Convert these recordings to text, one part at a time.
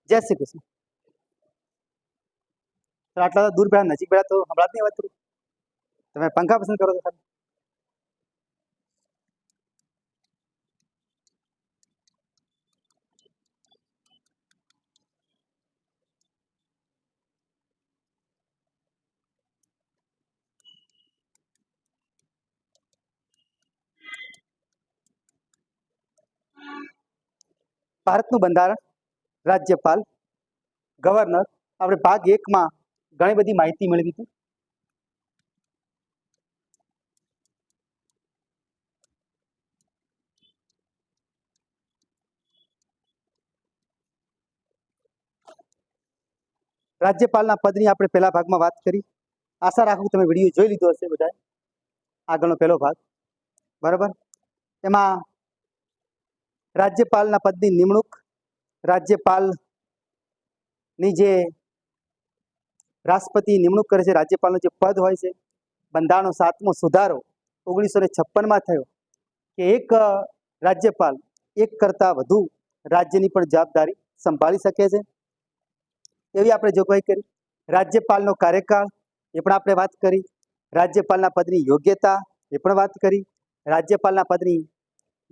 જય શ્રી કૃષ્ણ. તો આટલા દૂર બેઠા નજીક બેઠા તો હમણાં જ નહીં વાત કરું. તમે પંખા પસંદ કરો તો ખાલી. ભારતનું બંધારણ, રાજ્યપાલ, ગવર્નર, આપણે ભાગ 1માં ઘણી બધી માહિતી મેળવી હતી. રાજ્યપાલના પદની આપણે પહેલા ભાગમાં વાત કરી. આશા રાખું તમે વિડીયો જોઈ લીધો હશે બધાએ. આગળનો પહેલો ભાગ બરાબર. એમાં રાજ્યપાલના પદની નિમણૂક, રાજ્યપાલની જે રાષ્ટ્રપતિ નિમણૂક કરે છે, રાજ્યપાલનું જે પદ હોય છે, બંધારણનો 7મો સુધારો 1956માં થયો કે એક રાજ્યપાલ એક કરતાં વધુ રાજ્યની પણ જવાબદારી સંભાળી શકે છે, એવી આપણે જોગવાઈ કરી. રાજ્યપાલનો કાર્યકાળ એ પણ આપણે વાત કરી. રાજ્યપાલના પદની યોગ્યતા એ પણ વાત કરી. રાજ્યપાલના પદની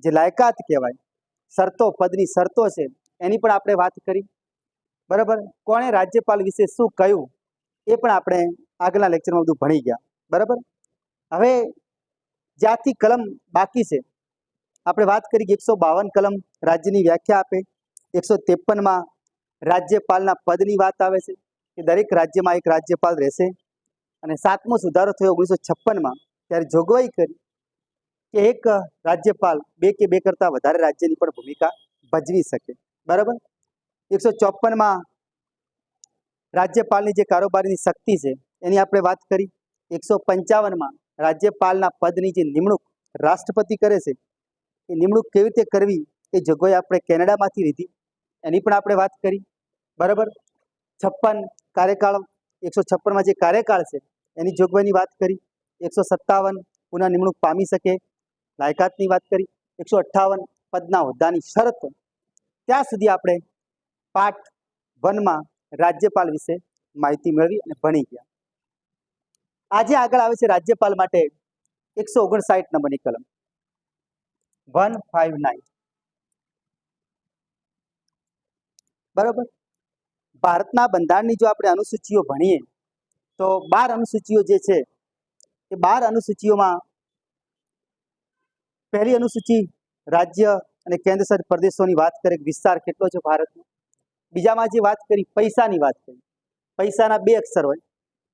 જે લાયકાત કહેવાય, શરતો, પદની શરતો છે એની પણ આપણે વાત કરી. બરાબર. કોણે રાજ્યપાલ વિશે શું કહ્યું એ પણ આપણે આગળના લેક્ચરમાં બધું ભણી ગયા. બરાબર. હવે જ્યાંથી કલમ બાકી છે આપણે વાત કરી કે 152 કલમ રાજ્યની વ્યાખ્યા આપે. 153માં રાજ્યપાલના પદની વાત આવે છે કે દરેક રાજ્યમાં એક રાજ્યપાલ રહેશે. અને 7મો સુધારો થયો 1956માં, ત્યારે જોગવાઈ કરી કે એક રાજ્યપાલ બે કે બે કરતાં વધારે રાજ્યની પણ ભૂમિકા ભજવી શકે. બરાબર. 154માં રાજ્યપાલની જે કારોબારીની શક્તિ છે એની આપણે વાત કરી. 155માં રાજ્યપાલના પદની જે નિમણૂક રાષ્ટ્રપતિ કરે છે એ નિમણૂક કેવી રીતે કરવી એ જોગવાઈ આપણે કેનેડામાંથી લીધી, એની પણ આપણે વાત કરી. બરાબર. 56 કાર્યકાળ, 156માં જે કાર્યકાળ છે એની જોગવાઈની વાત કરી. 157 પુનઃ નિમણૂક પામી શકે, લાયકાતની વાત કરી. 158 પદના હોદ્દાની શરત. ત્યાં સુધી આપણે પાર્ટ 1માં રાજ્યપાલ વિશે માહિતી મેળવી અને ભણી ગયા. આજે આગળ આવે છે રાજ્યપાલ માટે 159 નંબરની કલમ 159. બરાબર. ભારતના બંધારણની જો આપણે અનુસૂચિઓ ભણીએ તો 12 અનુસૂચિઓ જે છે એ 12 અનુસૂચિઓમાં પહેલી અનુસૂચિ રાજ્ય અને કેન્દ્રશાસિત પ્રદેશોની વાત કરે, વિસ્તાર કેટલો છે ભારતનો. બીજામાં જે વાત કરી પૈસાની વાત કરી, પૈસાના 2 અક્ષર હોય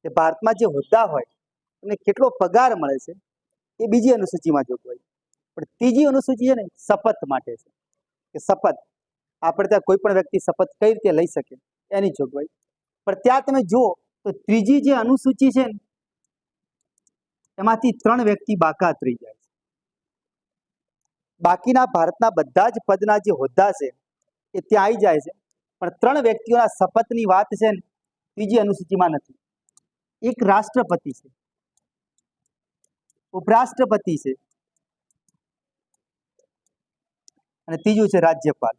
કે ભારતમાં જે હોદ્દા હોય એમને કેટલો પગાર મળે છે એ બીજી અનુસૂચિમાં જોગવાઈ. પણ ત્રીજી અનુસૂચિ છે ને શપથ માટે છે કે શપથ આપણે ત્યાં કોઈ પણ વ્યક્તિ શપથ કઈ રીતે લઈ શકે એની જોગવાઈ. પણ ત્યાં તમે જુઓ તો ત્રીજી જે અનુસૂચિ છે ને એમાંથી 3 વ્યક્તિ બાકાત રહી જાય છે. બાકીના ભારતના બધા જ પદના જે હોદ્દા છે એ ત્યાં આવી જાય છે, પણ 3 વ્યક્તિઓના શપથની વાત છે ને ત્રીજી અનુસૂચિમાં નથી. એક રાષ્ટ્રપતિ છે, ઉપરાષ્ટ્રપતિ છે અને ત્રીજું છે રાજ્યપાલ.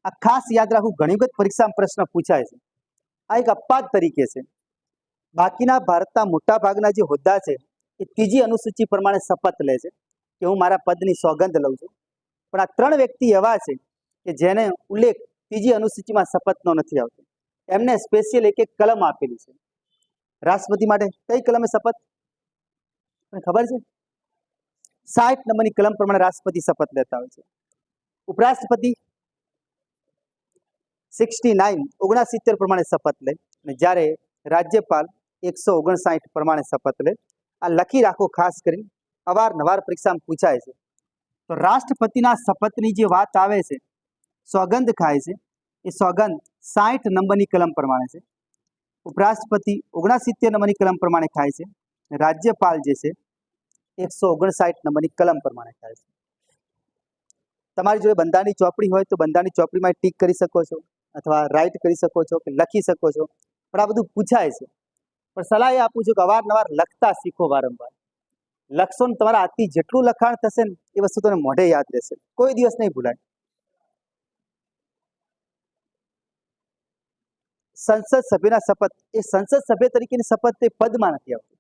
આ ખાસ યાદ રાખવું, ઘણી વખત પરીક્ષામાં પ્રશ્ન પૂછાય છે. આ એક અપવાદ તરીકે છે. બાકીના ભારતના મોટા ભાગના જે હોદ્દા છે એ ત્રીજી અનુસૂચિ પ્રમાણે શપથ લે છે કે હું મારા પદની સોગંદ લઉં છું. પણ આ 3 વ્યક્તિ એવા છે કે જેને ઉલ્લેખ ત્રીજી અનુસૂચિમાં શપથનો નથી આવતો. એમને સ્પેશિયલ એક કલમ આપેલી છે. રાષ્ટ્રપતિ માટે કઈ કલમે શપથ ખબર છે? 60 નંબરની કલમ પ્રમાણે રાષ્ટ્રપતિ શપથ લેતા હોય છે. ઉપરાષ્ટ્રપતિ 69 પ્રમાણે શપથ લે અને જ્યારે રાજ્યપાલ 159 પ્રમાણે શપથ લે. આ લખી રાખો, ખાસ કરી અવારનવાર પરીક્ષામાં પૂછાય છે. તો રાષ્ટ્રપતિના શપથની જે વાત આવે છે, સોગંદ ખાય છે, એ સોગંદ 60 નંબરની કલમ પ્રમાણે છે. ઉપરાષ્ટ્રપતિ 69 નંબરની કલમ પ્રમાણે ખાય છે. રાજ્યપાલ જે છે 159 નંબરની કલમ પ્રમાણે ખાય છે. તમારી જોડે બંધારણની ચોપડી હોય તો બંધારણની ચોપડીમાં ટીક કરી શકો છો, અથવા રાઈટ કરી શકો છો કે લખી શકો છો. પણ આ બધું પૂછાય છે. પણ સલાહ એ આપું છું કે અવારનવાર લખતા શીખો. વારંવાર લખશો ને તમારા હાથથી જેટલું લખાણ થશે ને એ વસ્તુ તમને મોઢે યાદ રહેશે, કોઈ દિવસ નહીં ભૂલાય. સંસદ સભ્યના શપથ, એ સંસદ સભ્ય તરીકેની શપથ તે પદમાં નથી આવતી.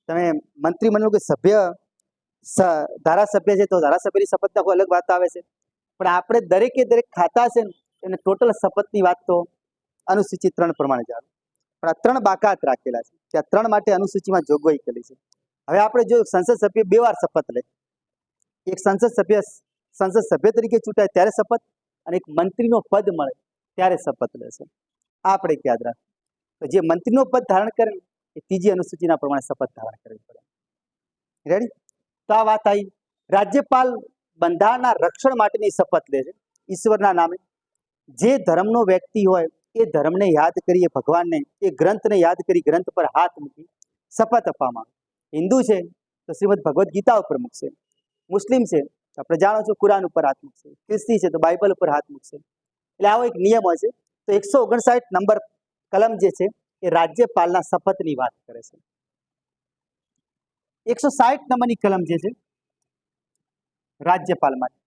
તમે મંત્રીમંડળનું કે સભ્ય ધારાસભ્ય છે તો ધારાસભ્યની શપથના કોઈ અલગ વાત આવે છે, પણ આપણે દરેકે દરેક ખાતા છે ને એને ટોટલ શપથની વાત તો અનુસૂચિ 3 પ્રમાણે ચાલે. પણ આ 3 બાકાત રાખેલા છે, ત્યાં 3 માટે અનુસૂચિમાં જોગવાઈ કરેલી છે. હવે આપણે જો સંસદ સભ્ય 2 વાર શપથ લે, એક સંસદ સભ્ય તરીકે ચૂંટાય ત્યારે શપથ, અને એક મંત્રીનો પદ મળે ત્યારે શપથ લેશે. આપણે યાદ રાખવું, તો જે મંત્રીનો પદ ધારણ કરે એ ત્રીજી અનુસૂચિના પ્રમાણે શપથ ધારણ કરવી પડે. રેડી? તો આ વાત આવી. રાજ્યપાલ બંધારણના રક્ષણ માટેની શપથ લે છે ઈશ્વરના નામે. જે ધર્મનો વ્યક્તિ હોય એ ધર્મને યાદ કરી, એ ભગવાનને, એ ગ્રંથને યાદ કરી ગ્રંથ પર હાથ મૂકી શપથ આપવામાં. હિન્દુ છે તો શ્રીમદ ભગવદ્ ગીતા ઉપર મૂકશે, મુસ્લિમ છે તો આપણે જાણો છો કુરાન ઉપર હાથ મૂકશે, ખ્રિસ્તી છે તો બાઇબલ ઉપર હાથ મૂકશે. એટલે આવો એક નિયમ હોય છે. તો 159 નંબર કલમ જે છે એ રાજ્યપાલના શપથની વાત કરે છે. 160 નંબરની કલમ જે છે રાજ્યપાલ માટે,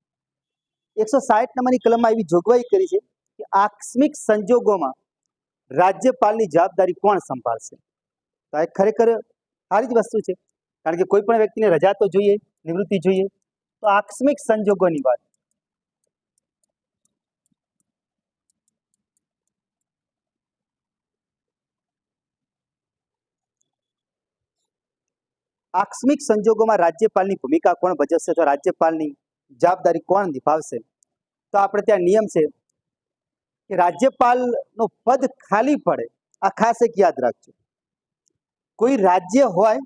160 નંબરની કલમમાં એવી જોગવાઈ કરી છે કે આકસ્મિક સંજોગોમાં રાજ્યપાલની જવાબદારી કોણ સંભાળશે. તો આ ખરેખર સારી જ વસ્તુ છે, કારણ કે કોઈ પણ વ્યક્તિને રજા તો જોઈએ, નિવૃત્તિ જોઈએ. તો આકસ્મિક સંજોગોની વાત, આકસ્મિક સંજોગોમાં રાજ્યપાલની ભૂમિકા કોણ ભજવશે, તો રાજ્યપાલની જવાબદારી કોણ નિભાવશે. તો આપણે ત્યાં નિયમ છે કે રાજ્યપાલનું પદ ખાલી પડે, આ ખાસ એક યાદ રાખજો. કોઈ રાજ્ય હોય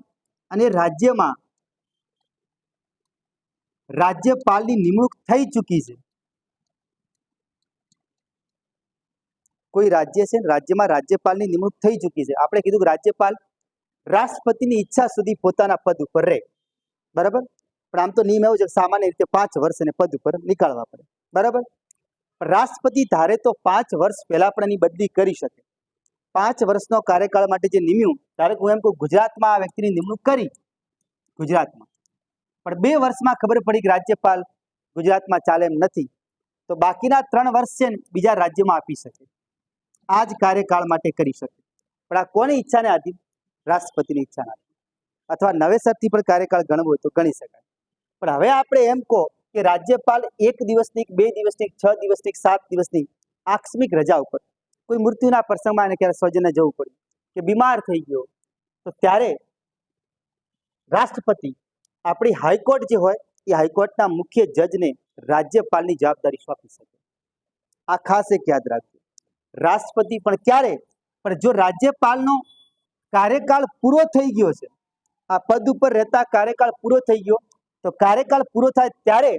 અને રાજ્યમાં રાજ્યપાલની નિમણૂક થઈ ચૂકી છે, કોઈ રાજ્ય છે રાજ્યમાં રાજ્યપાલની નિમણૂક થઈ ચૂકી છે. આપણે કીધું કે રાજ્યપાલ રાષ્ટ્રપતિની ઈચ્છા સુધી પોતાના પદ ઉપર રહે, બરાબર. પણ આમ તો નિયમ એવો છે કે સામાન્ય રીતે 5 વર્ષ એને પદ ઉપર નીકાળવા પડે, બરાબર. રાષ્ટ્રપતિ ધારે તો 5 વર્ષ પહેલા પણ એની બદલી કરી શકે. 5 વર્ષનો કાર્યકાળ માટે જે નિમ્યું, ધારો કે હું એમ કહું ગુજરાતમાં આ વ્યક્તિની નિમણૂક કરી ગુજરાતમાં, પણ 2 વર્ષમાં ખબર પડી કે રાજ્યપાલ ગુજરાતમાં ચાલે એમ નથી, તો બાકીના 3 વર્ષ છે ને બીજા રાજ્યમાં આપી શકે, આ જ કાર્યકાળ માટે કરી શકે. પણ આ કોની ઈચ્છાને આધીન? રાષ્ટ્રપતિની ઈચ્છાના આધીન. અથવા નવેસરથી પણ કાર્યકાળ ગણવો હોય તો ગણી શકાય. પણ હવે આપણે એમ કહો કે રાજ્યપાલ 1 દિવસની, 2 દિવસની, 6 દિવસની, 7 દિવસની આકસ્મિક રજા ઉપર, કોઈ મૃત્યુના પ્રસંગમાં એને ક્યારે સ્વજનને જવું પડ્યું કે બીમાર થઈ ગયો, તો ત્યારે રાષ્ટ્રપતિ આપણી હાઈકોર્ટ જે હોય એ હાઈકોર્ટના મુખ્ય જજને રાજ્યપાલની જવાબદારી સોંપી શકે. આ ખાસ એક યાદ રાખજો. રાષ્ટ્રપતિ પણ ક્યારે? પણ જો રાજ્યપાલનો કાર્યકાળ પૂરો થઈ ગયો છે, આ પદ ઉપર રહેતા કાર્યકાળ પૂરો થઈ ગયો, તો કાર્યકાળ પૂરો થાય ત્યારે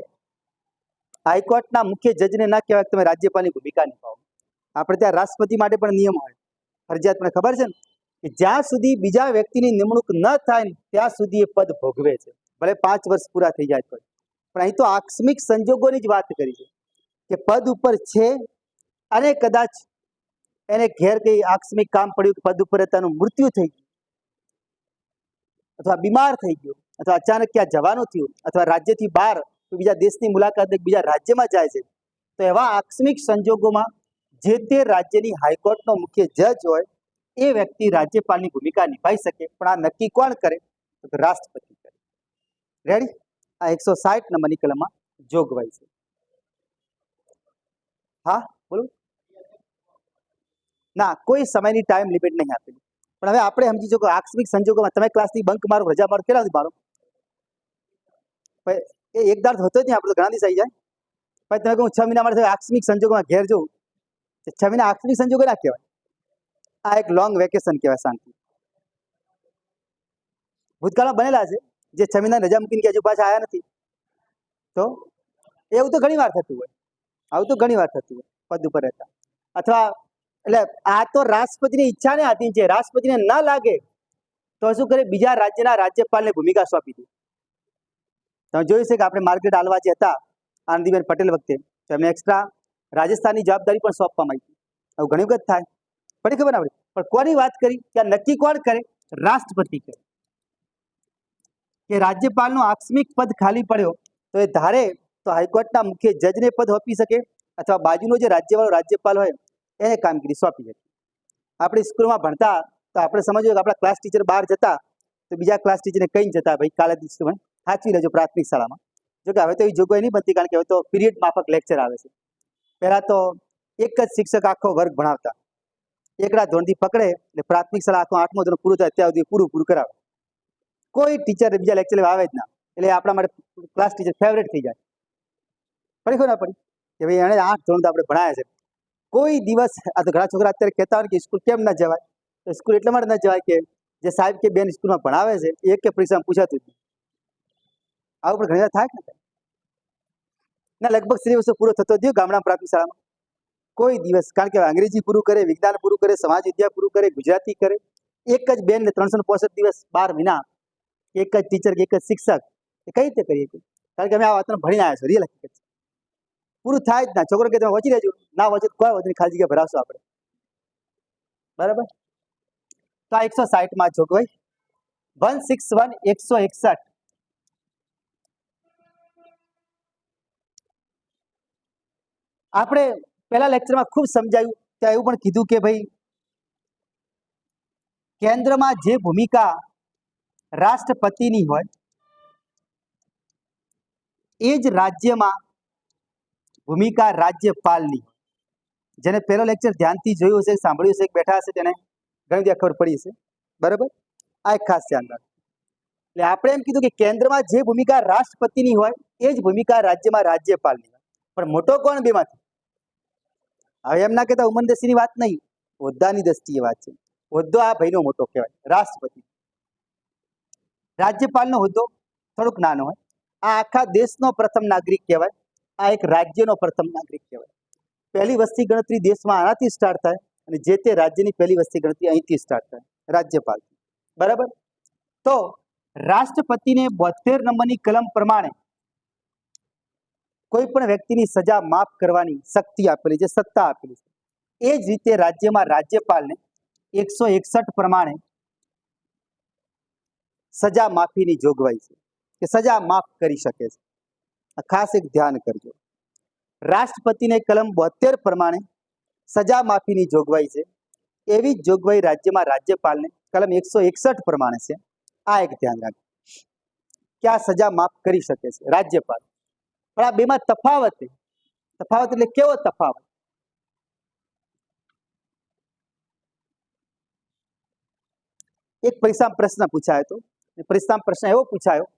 હાઈકોર્ટના મુખ્ય જજને ના કહેવાય તમે રાજ્યપાલની ભૂમિકા નિભાવો. આપણે ત્યાં રાષ્ટ્રપતિ માટે પણ નિયમ હોય ફરજિયાત, મને ખબર છે ને કે જ્યાં સુધી બીજા વ્યક્તિની નિમણૂક ન થાય ને ત્યાં સુધી એ પદ ભોગવે છે, ભલે 5 વર્ષ પૂરા થઈ જાય તો. પણ અહીં તો આકસ્મિક સંજોગોની જ વાત કરી છે કે પદ ઉપર છે અને કદાચ એને ઘેર કઈ આકસ્મિક કામ પડ્યું, પદ ઉપર તેનું મૃત્યુ થઈ ગયું, અથવા બીમાર થઈ ગયો, અથવા અચાનક ક્યાં જવાનું થયું, અથવા રાજ્યથી બહાર બીજા દેશની મુલાકાતે બીજા રાજ્યમાં જાય છે, તો એવા આકસ્મિક સંજોગોમાં જે તે રાજ્યની હાઈકોર્ટનો મુખ્ય જજ હોય એ વ્યક્તિ રાજ્યપાલની ભૂમિકા નિભાવી શકે. પણ આ નક્કી કોણ કરે? તો રાષ્ટ્રપતિ કરે. રેડી? આ 160 નંબરની કલમમાં જોગવાઈ છે. હા બોલો. ના, કોઈ સમયની ટાઈમ લિમિટ નહીં આપેલી. પણ હવે આપણે સમજી જો કે આકસ્મિક સંજોગોમાં તમે ક્લાસની બંક મારો, રજા મારો, કેટલા સુધી મારો? એ એક દાડ હોતો જ નહીં, આપણે તો ઘણા દિવસ આવી જાય. પછી તમે કહું 6 મહિના માટે આકસ્મિક સંજોગોમાં ઘેર જવું, 6 મહિના આકસ્મિક સંજોગો ના કહેવાય, આ એક લોંગ વેકેશન કહેવાય, શાંતિ. ભૂતકાળમાં બનેલા છે જે 6 મહિના રજા મૂકીને હજુ પાછા આવ્યા નથી, તો એવું તો ઘણી વાર થતું હોય, આવું તો ઘણી વાર થતું હોય પદ ઉપર રહેતા. અથવા એટલે આ તો રાષ્ટ્રપતિની ઈચ્છાને આધીન છે. રાષ્ટ્રપતિને ન લાગે તો શું કરે? બીજા રાજ્યના રાજ્યપાલને ભૂમિકા સોંપી દે. તમે જોયું છે કે આપણે માર્કેટ આલવા જે હતા આનંદીબેન પટેલ વખતે, તો એમને એક્સ્ટ્રા રાજસ્થાનની જવાબદારી પણ સોંપવામાં આવી. આવું ઘણી વખત થાય, પડી ખબર ના પડી. પણ કોની વાત કરી? ત્યાં નક્કી કોણ કરે? રાષ્ટ્રપતિ કરે કે રાજ્યપાલનો આકસ્મિક પદ ખાલી પડ્યો તો એ ધારે તો હાઈકોર્ટના મુખ્ય જજને પદ સોંપી શકે, અથવા બાજુનો જે રાજ્યવાળો રાજ્યપાલ હોય એને કામગીરી સોંપી શકે. આપણી સ્કૂલમાં ભણતા તો આપણે સમજ્યું કે આપણા ક્લાસ ટીચર બહાર જતા તો બીજા ક્લાસ ટીચરને કહીને જતા, ભાઈ કાલે સ્ટુડન્ટ સાચવી લેજો પ્રાથમિક શાળામાં. જોકે હવે તો એવી જોગવાઈ નહીં બનતી, કારણ કે હવે તો પીરિયડ માફક લેક્ચર આવે છે. પહેલાં તો એક જ શિક્ષક આખો વર્ગ ભણાવતા, એકડા ધોરણથી પકડે એટલે પ્રાથમિક શાળા આખું 8મું ધોરણ પૂરું થાય ત્યાં સુધી પૂરું કરાવે. કોઈ ટીચર બીજા લેક્ચર લેવા આવે જ ના, એટલે આપણા માટે ક્લાસ ટીચર ફેવરેટ થઈ જાય. પડી ખબર ના પડી કે ભાઈ એણે 8 ધોરણ તો આપણે ભણાયા છે. કોઈ દિવસ આ તો ઘણા છોકરા અત્યારે કહેતા હોય કે સ્કૂલ કેમ ના જવાય, તો સ્કૂલ એટલા માટે ના જવાય કે જે સાહેબ કે બેન સ્કૂલમાં ભણાવે છે એક કે પરીક્ષામાં પૂછાતું જ નહીં. આવું પણ ઘણી વાર થાય ને ના, લગભગ સિલેબસ પૂરો થતો થયો ગામડા પ્રાથમિક શાળામાં. કોઈ દિવસ, કારણ કે અંગ્રેજી પૂરું કરે, વિજ્ઞાન પૂરું કરે, સમાજ વિદ્યા પૂરું કરે, ગુજરાતી કરે, એક જ બેન ને 365 દિવસ 12 મહિના એક જ ટીચર કે એક જ શિક્ષક, એ કઈ રીતે કરીએ? કારણ કે અમે આ વાતને ભણીને આવ્યા છો, રિયલ હકીકત છે. પૂરું થાય જ ના. છોકરો કે તમે વચી રહેજો, ના વચે કોઈ વધુ ખાલી જગ્યા ભરાવશો આપણે, બરાબર. તો આ 160માં જોગવાઈ 161 161. આપણે પહેલા લેક્ચરમાં ખૂબ સમજાયું, ત્યાં એવું પણ કીધું કે ભાઈ કેન્દ્રમાં જે ભૂમિકા રાષ્ટ્રપતિની હોય એ જ રાજ્યમાં ભૂમિકા રાજ્યપાલની. જેને પહેલો લેક્ચર ધ્યાનથી જોયું હશે, સાંભળ્યું હશે, બેઠા હશે, તેને ઘણી બધી ખબર પડી હશે, બરાબર. આ એક ખાસ ધ્યાન રાખો. એટલે આપણે એમ કીધું કે કેન્દ્રમાં જે ભૂમિકા રાષ્ટ્રપતિની હોય એ જ ભૂમિકા રાજ્યમાં રાજ્યપાલની હોય. પણ મોટો કોણ બેમાંથી? હવે એમ ના કહેતા ઉમરદેશીની વાત નહીં, હોદ્દાની દ્રષ્ટિએ વાત છે. હોદ્દો આ ભાઈનો મોટો કહેવાય, રાષ્ટ્રપતિ. રાજ્યપાલનો હોદ્દો થોડોક નાનો હોય. આ આખા દેશનો પ્રથમ નાગરિક કહેવાય, આ એક રાજ્યનો પ્રથમ નાગરિક કહેવાય. પહેલી વસ્તી ગણતરી દેશમાં આનાથી સ્ટાર્ટ થાય અને જે તે રાજ્યની પહેલી વસ્તી ગણતરી અહીંથી સ્ટાર્ટ થાય, રાજ્યપાલ, બરાબર. તો રાષ્ટ્રપતિને 72 નંબરની કલમ પ્રમાણે કોઈ પણ વ્યક્તિની સજા માફ કરવાની શક્તિ આપેલી છે, સત્તા આપેલી છે. એ જ રીતે રાજ્યમાં રાજ્યપાલને 161 પ્રમાણે સજા માફીની જોગવાઈ છે કે સજા માફ કરી શકે છે. ખાસ એક ધ્યાન કરજો, રાષ્ટ્રપતિને કલમ 72 પ્રમાણે સજા માફીની જોગવાઈ છે, એવી જ જોગવાઈ રાજ્યમાં રાજ્યપાલને કલમ 161 પ્રમાણે છે. આ એક ધ્યાન રાખજો કે આ સજા માફ કરી શકે છે રાજ્યપાલ. પણ આ બેમાં તફાવત એટલે કેવો તફાવત? એક પરીક્ષામાં પ્રશ્ન પૂછાયો હતો, પરીક્ષામાં પ્રશ્ન એવો પૂછાયો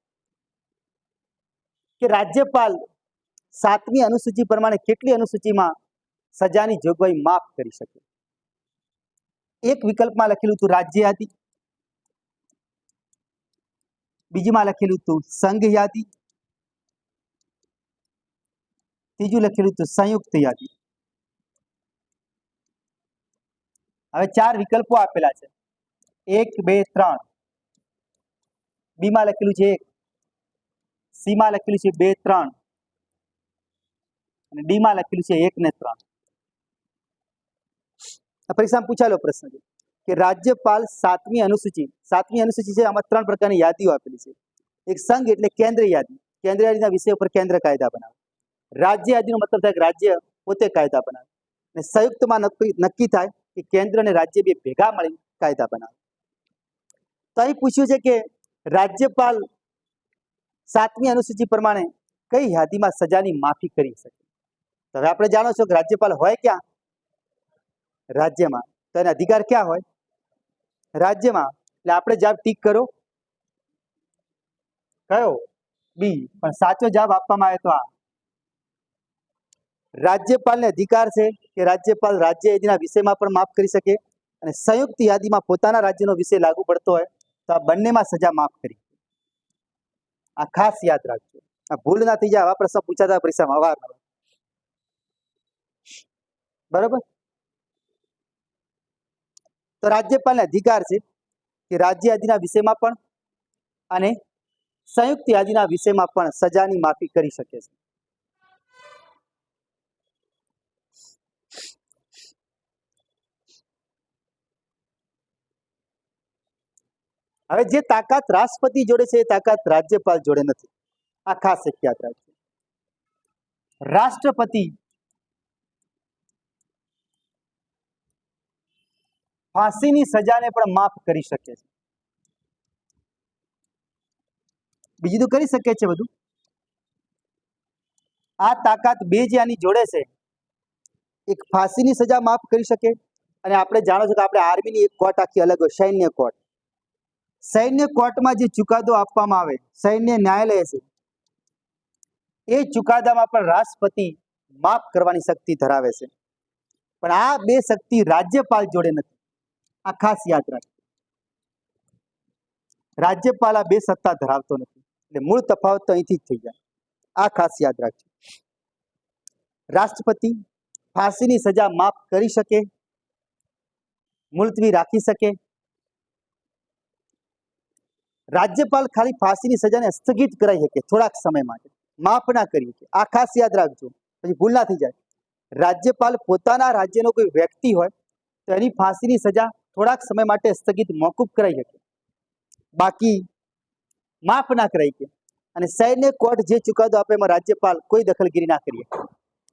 કે રાજ્યપાલ 7મી અનુસૂચિ પ્રમાણે કેટલી અનુસૂચિમાં સજાની જોગવાઈ માફ કરી શકે? એક વિકલ્પમાં લખેલું હતું રાજ્ય યાદી, બીજીમાં લખેલું હતું સંઘ યાદી, ત્રીજું લખેલું હતું સંયુક્ત યાદી. હવે 4 વિકલ્પો આપેલા છે, 1 2 3. બીમાં લખેલું છે 1, સીમાં લખેલું છે 2 3 અને ડીમાં લખેલું છે 1 ને 3. આ પરીક્ષામાં પૂછાયેલો પ્રશ્ન છે કે રાજ્યપાલ 7મી અનુસૂચિ છે, આમાં 3 પ્રકારની યાદીઓ આપેલી છે. એક સંઘ એટલે કેન્દ્ર યાદી, કેન્દ્ર યાદીના વિષય પર કેન્દ્ર કાયદા બનાવે. રાજ્ય યાદીનો મતલબ થાય કે રાજ્ય પોતે કાયદા બનાવે. અને સંયુક્તમાં નક્કી થાય કે કેન્દ્ર અને રાજ્ય બે ભેગા મળી કાયદા બનાવે. તો અહીં પૂછ્યું છે કે રાજ્યપાલ 7મી અનુસૂચિ પ્રમાણે કઈ યાદીમાં સજાની માફી કરી શકે? તો હવે આપણે જાણો છો કે રાજ્યપાલ હોય ક્યાં? રાજ્યમાં. તો એના અધિકાર ક્યાં હોય? રાજ્યમાં. એટલે આપણે જવાબ ટીક કરો, કયો? બી. પણ સાચો જવાબ આપવામાં આવે તો આ. રાજ્યપાલને અધિકાર છે કે રાજ્યપાલ રાજ્ય યાદીના વિષયમાં પણ માફ કરી શકે અને સંયુક્ત યાદીમાં પોતાના રાજ્યનો વિષય લાગુ પડતો હોય તો આ બંનેમાં સજા માફ કરી. આ ખાસ યાદ રાખજો, આ ભૂલ ના થઈ જાય. આવા પ્રશ્ન પૂછાતા પરીક્ષામાં અવારનવાર, બરાબર. તો રાજ્યપાલને અધિકાર છે કે રાજ્ય યાદીના વિષયમાં પણ અને સંયુક્ત યાદીના વિષયમાં પણ સજાની માફી કરી શકે છે. હવે જે તાકાત રાષ્ટ્રપતિ જોડે છે એ તાકાત રાજ્યપાલ જોડે નથી. આ ખાસ એક યાદ રાખજો. રાષ્ટ્રપતિ ફાંસીની સજાને પણ માફ કરી શકે છે. બીજું તો કરી શકે છે બધું. આ તાકાત બે જે આની જોડે છે, એક ફાંસીની સજા માફ કરી શકે, અને આપણે જાણો છો કે આપણે આર્મીની એક કોર્ટ આખી અલગ હોય, સૈન્ય કોર્ટ. સૈન્ય કોર્ટમાં જે ચુકાદો આપવામાં આવે, સૈન્ય ન્યાયાલય છે, એ ચુકાદામાં પણ રાષ્ટ્રપતિ માફ કરવાની શક્તિ ધરાવે છે. પણ આ બે શક્તિ રાજ્યપાલ જોડે નથી. આ ખાસ યાદ રાખજો. રાજ્યપાલ આ બે સત્તા ધરાવતો નથી, એટલે મૂળ તફાવત તો અહીંથી જ થઈ જાય. આ ખાસ યાદ રાખજો. રાષ્ટ્રપતિ ફાંસીની સજા માફ કરી શકે, મુલતવી રાખી શકે. રાજ્યપાલ ખાલી ફાંસીની સજાને સ્થગિત કરાવી શકે થોડાક સમય માટે, માફ ના કરી શકે. આ ખાસ યાદ રાખજો, પછી ભૂલ ના થઈ જાય. રાજ્યપાલ પોતાના રાજ્યનો કોઈ વ્યક્તિ હોય તો એની ફાંસીની સજા થોડાક સમય માટે સ્થગિત મોકૂફ કરાવી શકે, બાકી માફ ના કરાવી શકે. અને સૈન્ય કોર્ટ જે ચુકાદો આપે એમાં રાજ્યપાલ કોઈ દખલગીરી ના કરી શકે.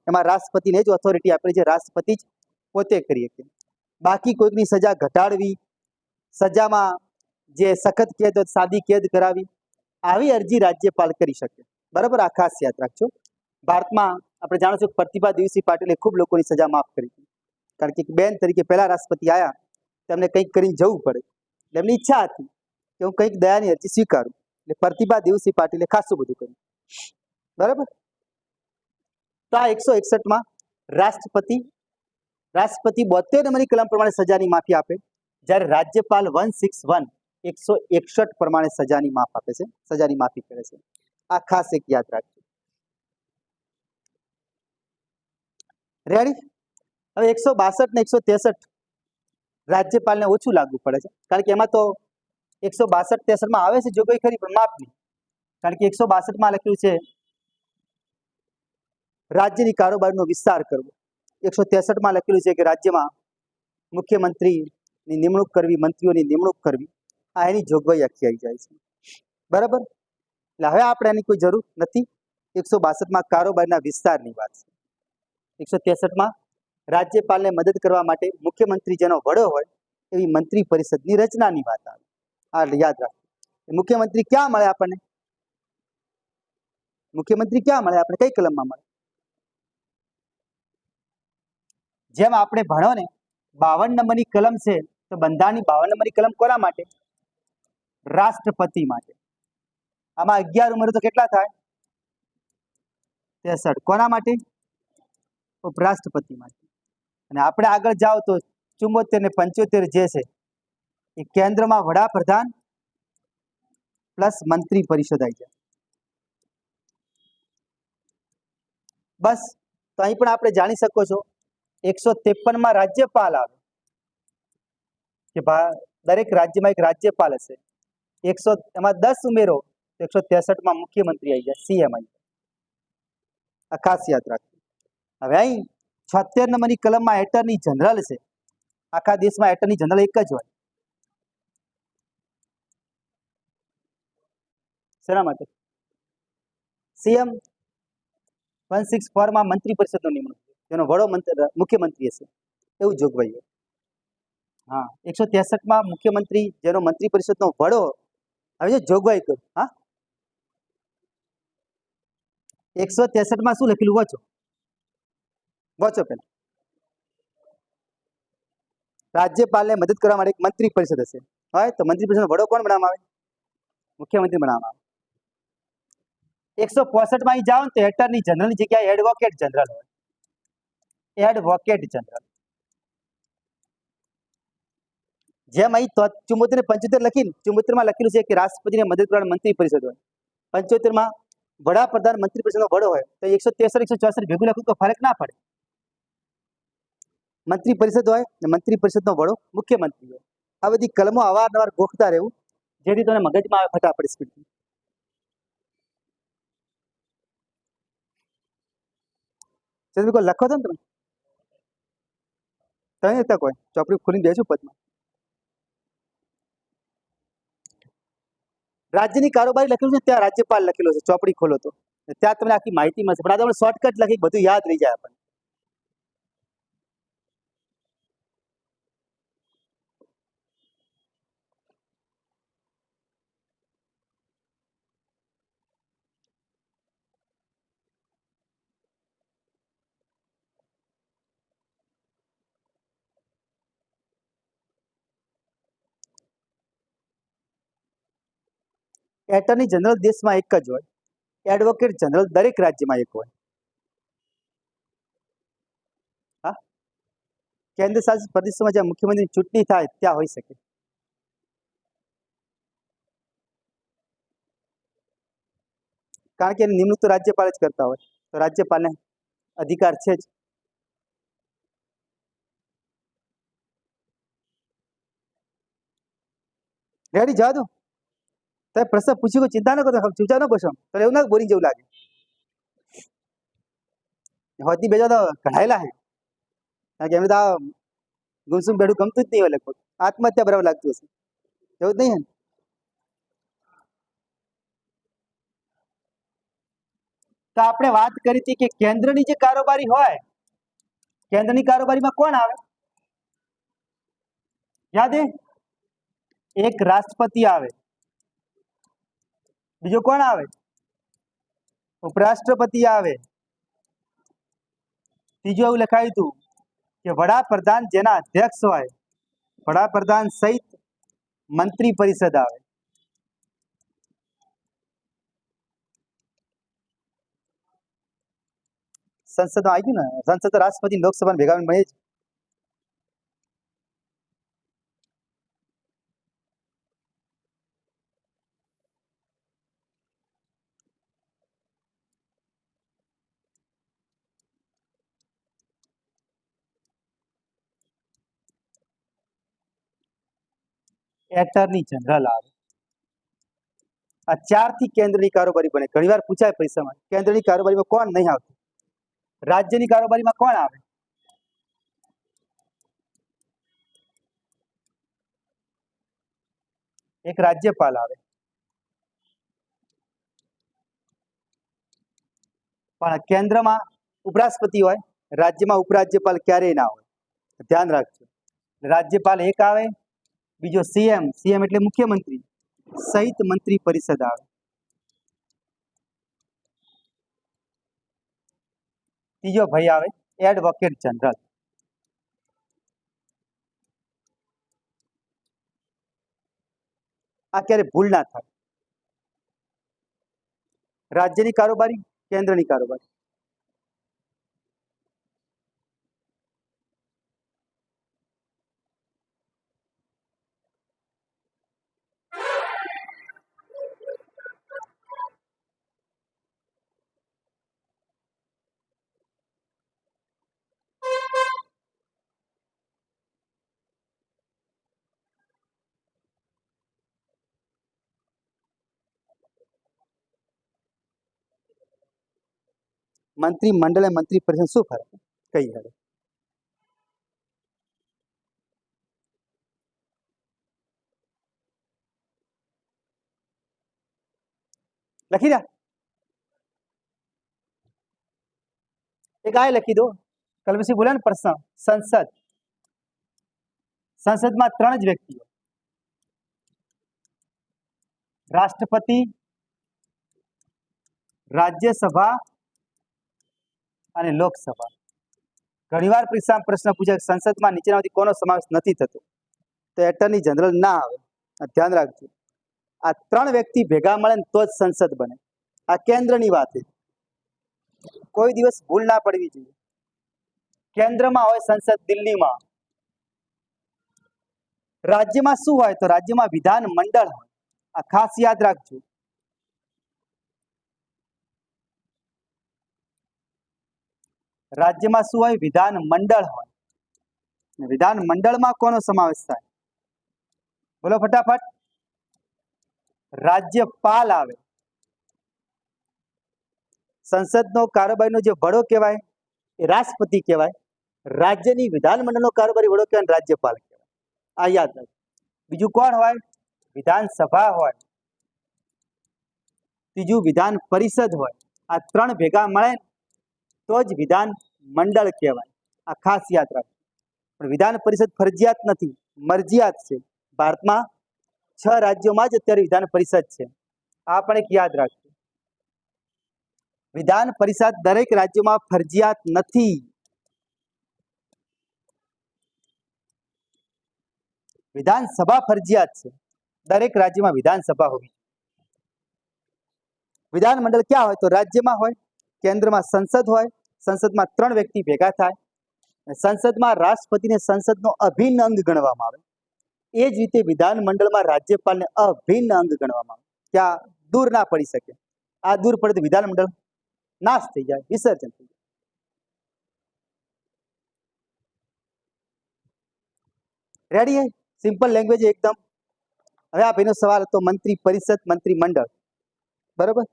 એમાં રાષ્ટ્રપતિને જ ઓથોરિટી આપેલી છે, રાષ્ટ્રપતિ જ પોતે કરી શકે. બાકી કોઈકની સજા ઘટાડવી, સજામાં જે સખત કેદ હોય સાદી કેદ કરાવી, આવી અરજી રાજ્યપાલ કરી શકે. બરાબર, આ ખાસ યાદ રાખજો. ભારતમાં આપણે જાણો છો પ્રતિભા દેવસિંહ પાટીલે ખૂબ લોકોની સજા માફ કરી હતી, કારણ કે બેન તરીકે પહેલા રાષ્ટ્રપતિ આવ્યા, તેમને કંઈક કરીને જવું પડે, એટલે એમની ઈચ્છા હતી કે હું કંઈક દયાની અરજી સ્વીકારું, એટલે પ્રતિભા દેવસિંહ પાટીલે ખાસું બધું કર્યું. બરાબર. તો આ 161માં રાષ્ટ્રપતિ 72 નંબરની કલમ પ્રમાણે સજાની માફી આપે, જ્યારે રાજ્યપાલ 161 પ્રમાણે સજાની માફ આપે છે, સજાની માફી કરે છે. આ ખાસ એક યાદ રાખજો. રેડી. હવે 162 ને 163 રાજ્યપાલને ઓછું લાગુ પડે છે, કારણ કે એમાં તો 162-63માં આવે છે જોગવાઈ ખરી, પણ માફ નહીં. કારણ કે 162માં લખ્યું છે રાજ્યની કારોબારીનો વિસ્તાર કરવો. 163માં લખેલું છે કે રાજ્યમાં મુખ્યમંત્રીની નિમણૂક કરવી, મંત્રીઓની નિમણૂક કરવી. આ એની જોગવાઈ આખી આવી જાય છે. બરાબર. એટલે હવે આપણે એની કોઈ જરૂર નથી. 162માં કારોબારીના વિસ્તારની વાત છે. 163માં રાજ્યપાલને મદદ કરવા માટે મુખ્યમંત્રી જેનો વડો હોય એવી મંત્રી પરિષદની રચનાની વાત આવે. આ યાદ રાખો. મુખ્યમંત્રી ક્યાં મળે આપણને? મુખ્યમંત્રી ક્યાં મળે આપણે? કઈ કલમમાં મળે? જેમ આપણે ભણો ને 52 નંબરની કલમ છે, તો બંધારણની 52 નંબરની કલમ કોના માટે? રાષ્ટ્રપતિ માટે. આમાં 11 ઉમેરો તો કેટલા થાય? 63. કોના માટે? ઉપરાષ્ટ્રપતિ માટે. અને આપણે આગળ જાઓ તો 74 ને 75 જે છે એ કેન્દ્રમાં વડાપ્રધાન પ્લસ મંત્રી પરિષદ આવી જાય. બસ. તો અહીં પણ આપણે જાણી શકો છો 153માં રાજ્યપાલ આવે કે દરેક રાજ્યમાં એક રાજ્યપાલ હશે. એમાં 10 ઉમેરો તો 163માં મુખ્યમંત્રી આવી જાય, સીએમ આવી જાય. આ ખાસ યાદ રાખજો. હવે અહીં 76 નંબરની કલમમાં એટર્ની જનરલ છે. આખા દેશમાં એટર્ની જનરલ એક જ હોય. શેના માટે? સીએમ 164માં મંત્રી પરિષદનો નિમણૂક, જેનો વડો મુખ્યમંત્રી હશે, એવું જોગવાઈ હોય. હા, 163માં મુખ્યમંત્રી જેનો મંત્રી પરિષદનો વડો, હવે જોગવાઈ કરું. હા, 163માં શું લખેલું વાંચો પેલા. રાજ્યપાલને મદદ કરવા માટે એક મંત્રી પરિષદ હશે, હોય તો મંત્રી પરિષદનો વડો કોણ બનાવવામાં આવે? મુખ્યમંત્રી બનાવવામાં આવે. 165માં અહીં જાઓ ને તો એટર્ની જનરલની જગ્યાએ એડવોકેટ જનરલ હોય. Advocate general. જેમ અહીં 74 ને 75 લખીને 74માં લખેલું છે કે રાષ્ટ્રપતિને મદદ કરવા મંત્રી પરિષદ હોય, 75માં વડાપ્રધાન મંત્રી પરિષદનો વડો હોય, તો 163 164 ભેગું લખ્યું તો ફરક ના પડે. મંત્રી પરિષદ હોય ને મંત્રી પરિષદનો વડો મુખ્યમંત્રી હોય. આ બધી કલમો અવારનવાર ગોખતા રહેવું, જેથી તમને મગજમાં આવે ફટાફટ સ્પીડથી. લખો છો ને તમે હતા કોઈ ચોપડી ખોલીને બેસું પદમાં. રાજ્યની કારોબારી લખેલું છે ત્યાં રાજ્યપાલ લખેલો છે, ચોપડી ખોલો તો ત્યાં તમને આખી માહિતી મળશે. પણ આ તમને શોર્ટકટ લખી બધું યાદ રહી જાય આપણને. એટર્ની જનરલ દેશમાં એક જ હોય, એડવોકેટ જનરલ દરેક રાજ્યમાં એક હોય. હા, કેન્દ્ર શાસિત પ્રદેશોમાં જ્યાં મુખ્યમંત્રીની ચૂંટણી થાય ત્યાં હોઈ શકે. કારણ કે એની નિમણૂક તો રાજ્યપાલ જ કરતા હોય, તો રાજ્યપાલને અધિકાર છે જ. રેડી જવા દો. તમે પ્રશ્ન પૂછ્યું, ચિંતા ન કરો, ચૂચા ન બસો, તો એવું ના બોરિંગ જેવું લાગે. હોતી બેજો તો કઢાયેલા હે, કારણ કે એમને તો આ ગુમસુમ બેઠું ગમતું જ નહીં હોય, લગભગ આત્મહત્યા બરાબર લાગતું હશે, એવું જ નહીં હે. તો આપણે વાત કરી હતી કે કેન્દ્રની જે કારોબારી હોય, કેન્દ્રની કારોબારીમાં કોણ આવે? યાદ હે? એક રાષ્ટ્રપતિ આવે, બીજો કોણ આવે? ઉપરાષ્ટ્રપતિ આવે, ત્રીજું એવું લખાયું હતું કે વડાપ્રધાન જેના અધ્યક્ષ હોય, વડાપ્રધાન સહિત મંત્રી પરિષદ આવે. સંસદ આવી ગયું ને, સંસદ રાષ્ટ્રપતિ લોકસભા ભેગા મળે છે. એટર્ની જનરલ આવે. આ 4 થી કેન્દ્રની કારોબારી બને. ઘણીવાર પૂછાય પરીક્ષામાં, કેન્દ્રની કારોબારીમાં કોણ નહીં આવતું? રાજ્યની કારોબારીમાં કોણ આવે? એક રાજ્યપાલ આવે. પણ કેન્દ્રમાં ઉપરાષ્ટ્રપતિ હોય, રાજ્યમાં ઉપરાજ્યપાલ ક્યારેય ના હોય, ધ્યાન રાખજો. રાજ્યપાલ એક આવે, બીજો સીએમ, સીએમ એટલે મુખ્યમંત્રી સહિત મંત્રી પરિષદ આવે. ત્રીજો ભાઈ આવે એડવોકેટ જનરલ. આ ક્યારે ભૂલ ના થાય. રાજ્યની કારોબારી, કેન્દ્રની કારોબારી. મંત્રી મંડળ અને મંત્રી પરિષદ શું ફરક? કઈ હવે લખી દે. એક આ લખી દો, કલમસી બોલ્યા ને પ્રશ્ન. સંસદ, સંસદમાં 3 જ વ્યક્તિઓ, રાષ્ટ્રપતિ, રાજ્યસભા અને લોકસભા. ઘણીવાર પરીક્ષામાં પ્રશ્ન પૂછાય, સંસદમાં નીચેનામાંથી કોનો સમાવેશ નથી થતો? તો એટર્ની જનરલ ના આવે. ધ્યાન રાખજો. આ 3 વ્યક્તિ ભેગા મળે ને તો જ સંસદ બને. આ કેન્દ્રની વાત છે, કોઈ દિવસ ભૂલ ના પડવી જોઈએ. કેન્દ્રમાં હોય સંસદ દિલ્હીમાં, રાજ્યમાં શું હોય? તો રાજ્યમાં વિધાન મંડળ હોય. આ ખાસ યાદ રાખજો. રાજ્યમાં શું હોય? વિધાન મંડળ હોય. વિધાન મંડળમાં કોનો સમાવેશ થાય? બોલો ફટાફટ. રાજ્યપાલ આવે. સંસદનો કારોબારીનો જે વડો કહેવાય એ રાષ્ટ્રપતિ કહેવાય. રાજ્યની વિધાનમંડળનો કારોબારી વડો કહેવાય રાજ્યપાલ કહેવાય. આ યાદ રાખજો. બીજું કોણ હોય? વિધાનસભા હોય. ત્રીજું વિધાન પરિષદ હોય. આ 3 ભેગા મળે તો જ વિધાન મંડળ કહેવાય. આ ખાસ યાદ રાખજો. પણ વિધાન પરિષદ ફરજિયાત નથી, મરજિયાત છે. ભારતમાં 6 રાજ્યોમાં જ અત્યારે વિધાન પરિષદ છે. આ પણ એક યાદ રાખજો. વિધાન પરિષદ દરેક રાજ્યોમાં ફરજિયાત નથી. વિધાનસભા ફરજિયાત છે. દરેક રાજ્યમાં વિધાનસભા હોવી. વિધાનમંડળ ક્યાં હોય? તો રાજ્યમાં હોય. કેન્દ્રમાં સંસદ હોય. સંસદમાં 3 વ્યક્તિ ભેગા થાય. સંસદમાં રાષ્ટ્રપતિને સંસદનો અભિન્ન અંગ ગણવામાં આવે. એ જ રીતે વિધાનમંડળમાં રાજ્યપાલને અભિન્ન અંગ ગણવામાં આવે. ત્યાં દૂર ના પડી શકે. આ દૂર પડે તો વિધાનમંડળ નાશ થઈ જાય, વિસર્જન થઈ જાય. રેડી? સિમ્પલ લેંગ્વેજ એકદમ. હવે આ ભાઈનો સવાલ હતો મંત્રી પરિષદ, મંત્રી મંડળ, બરોબર?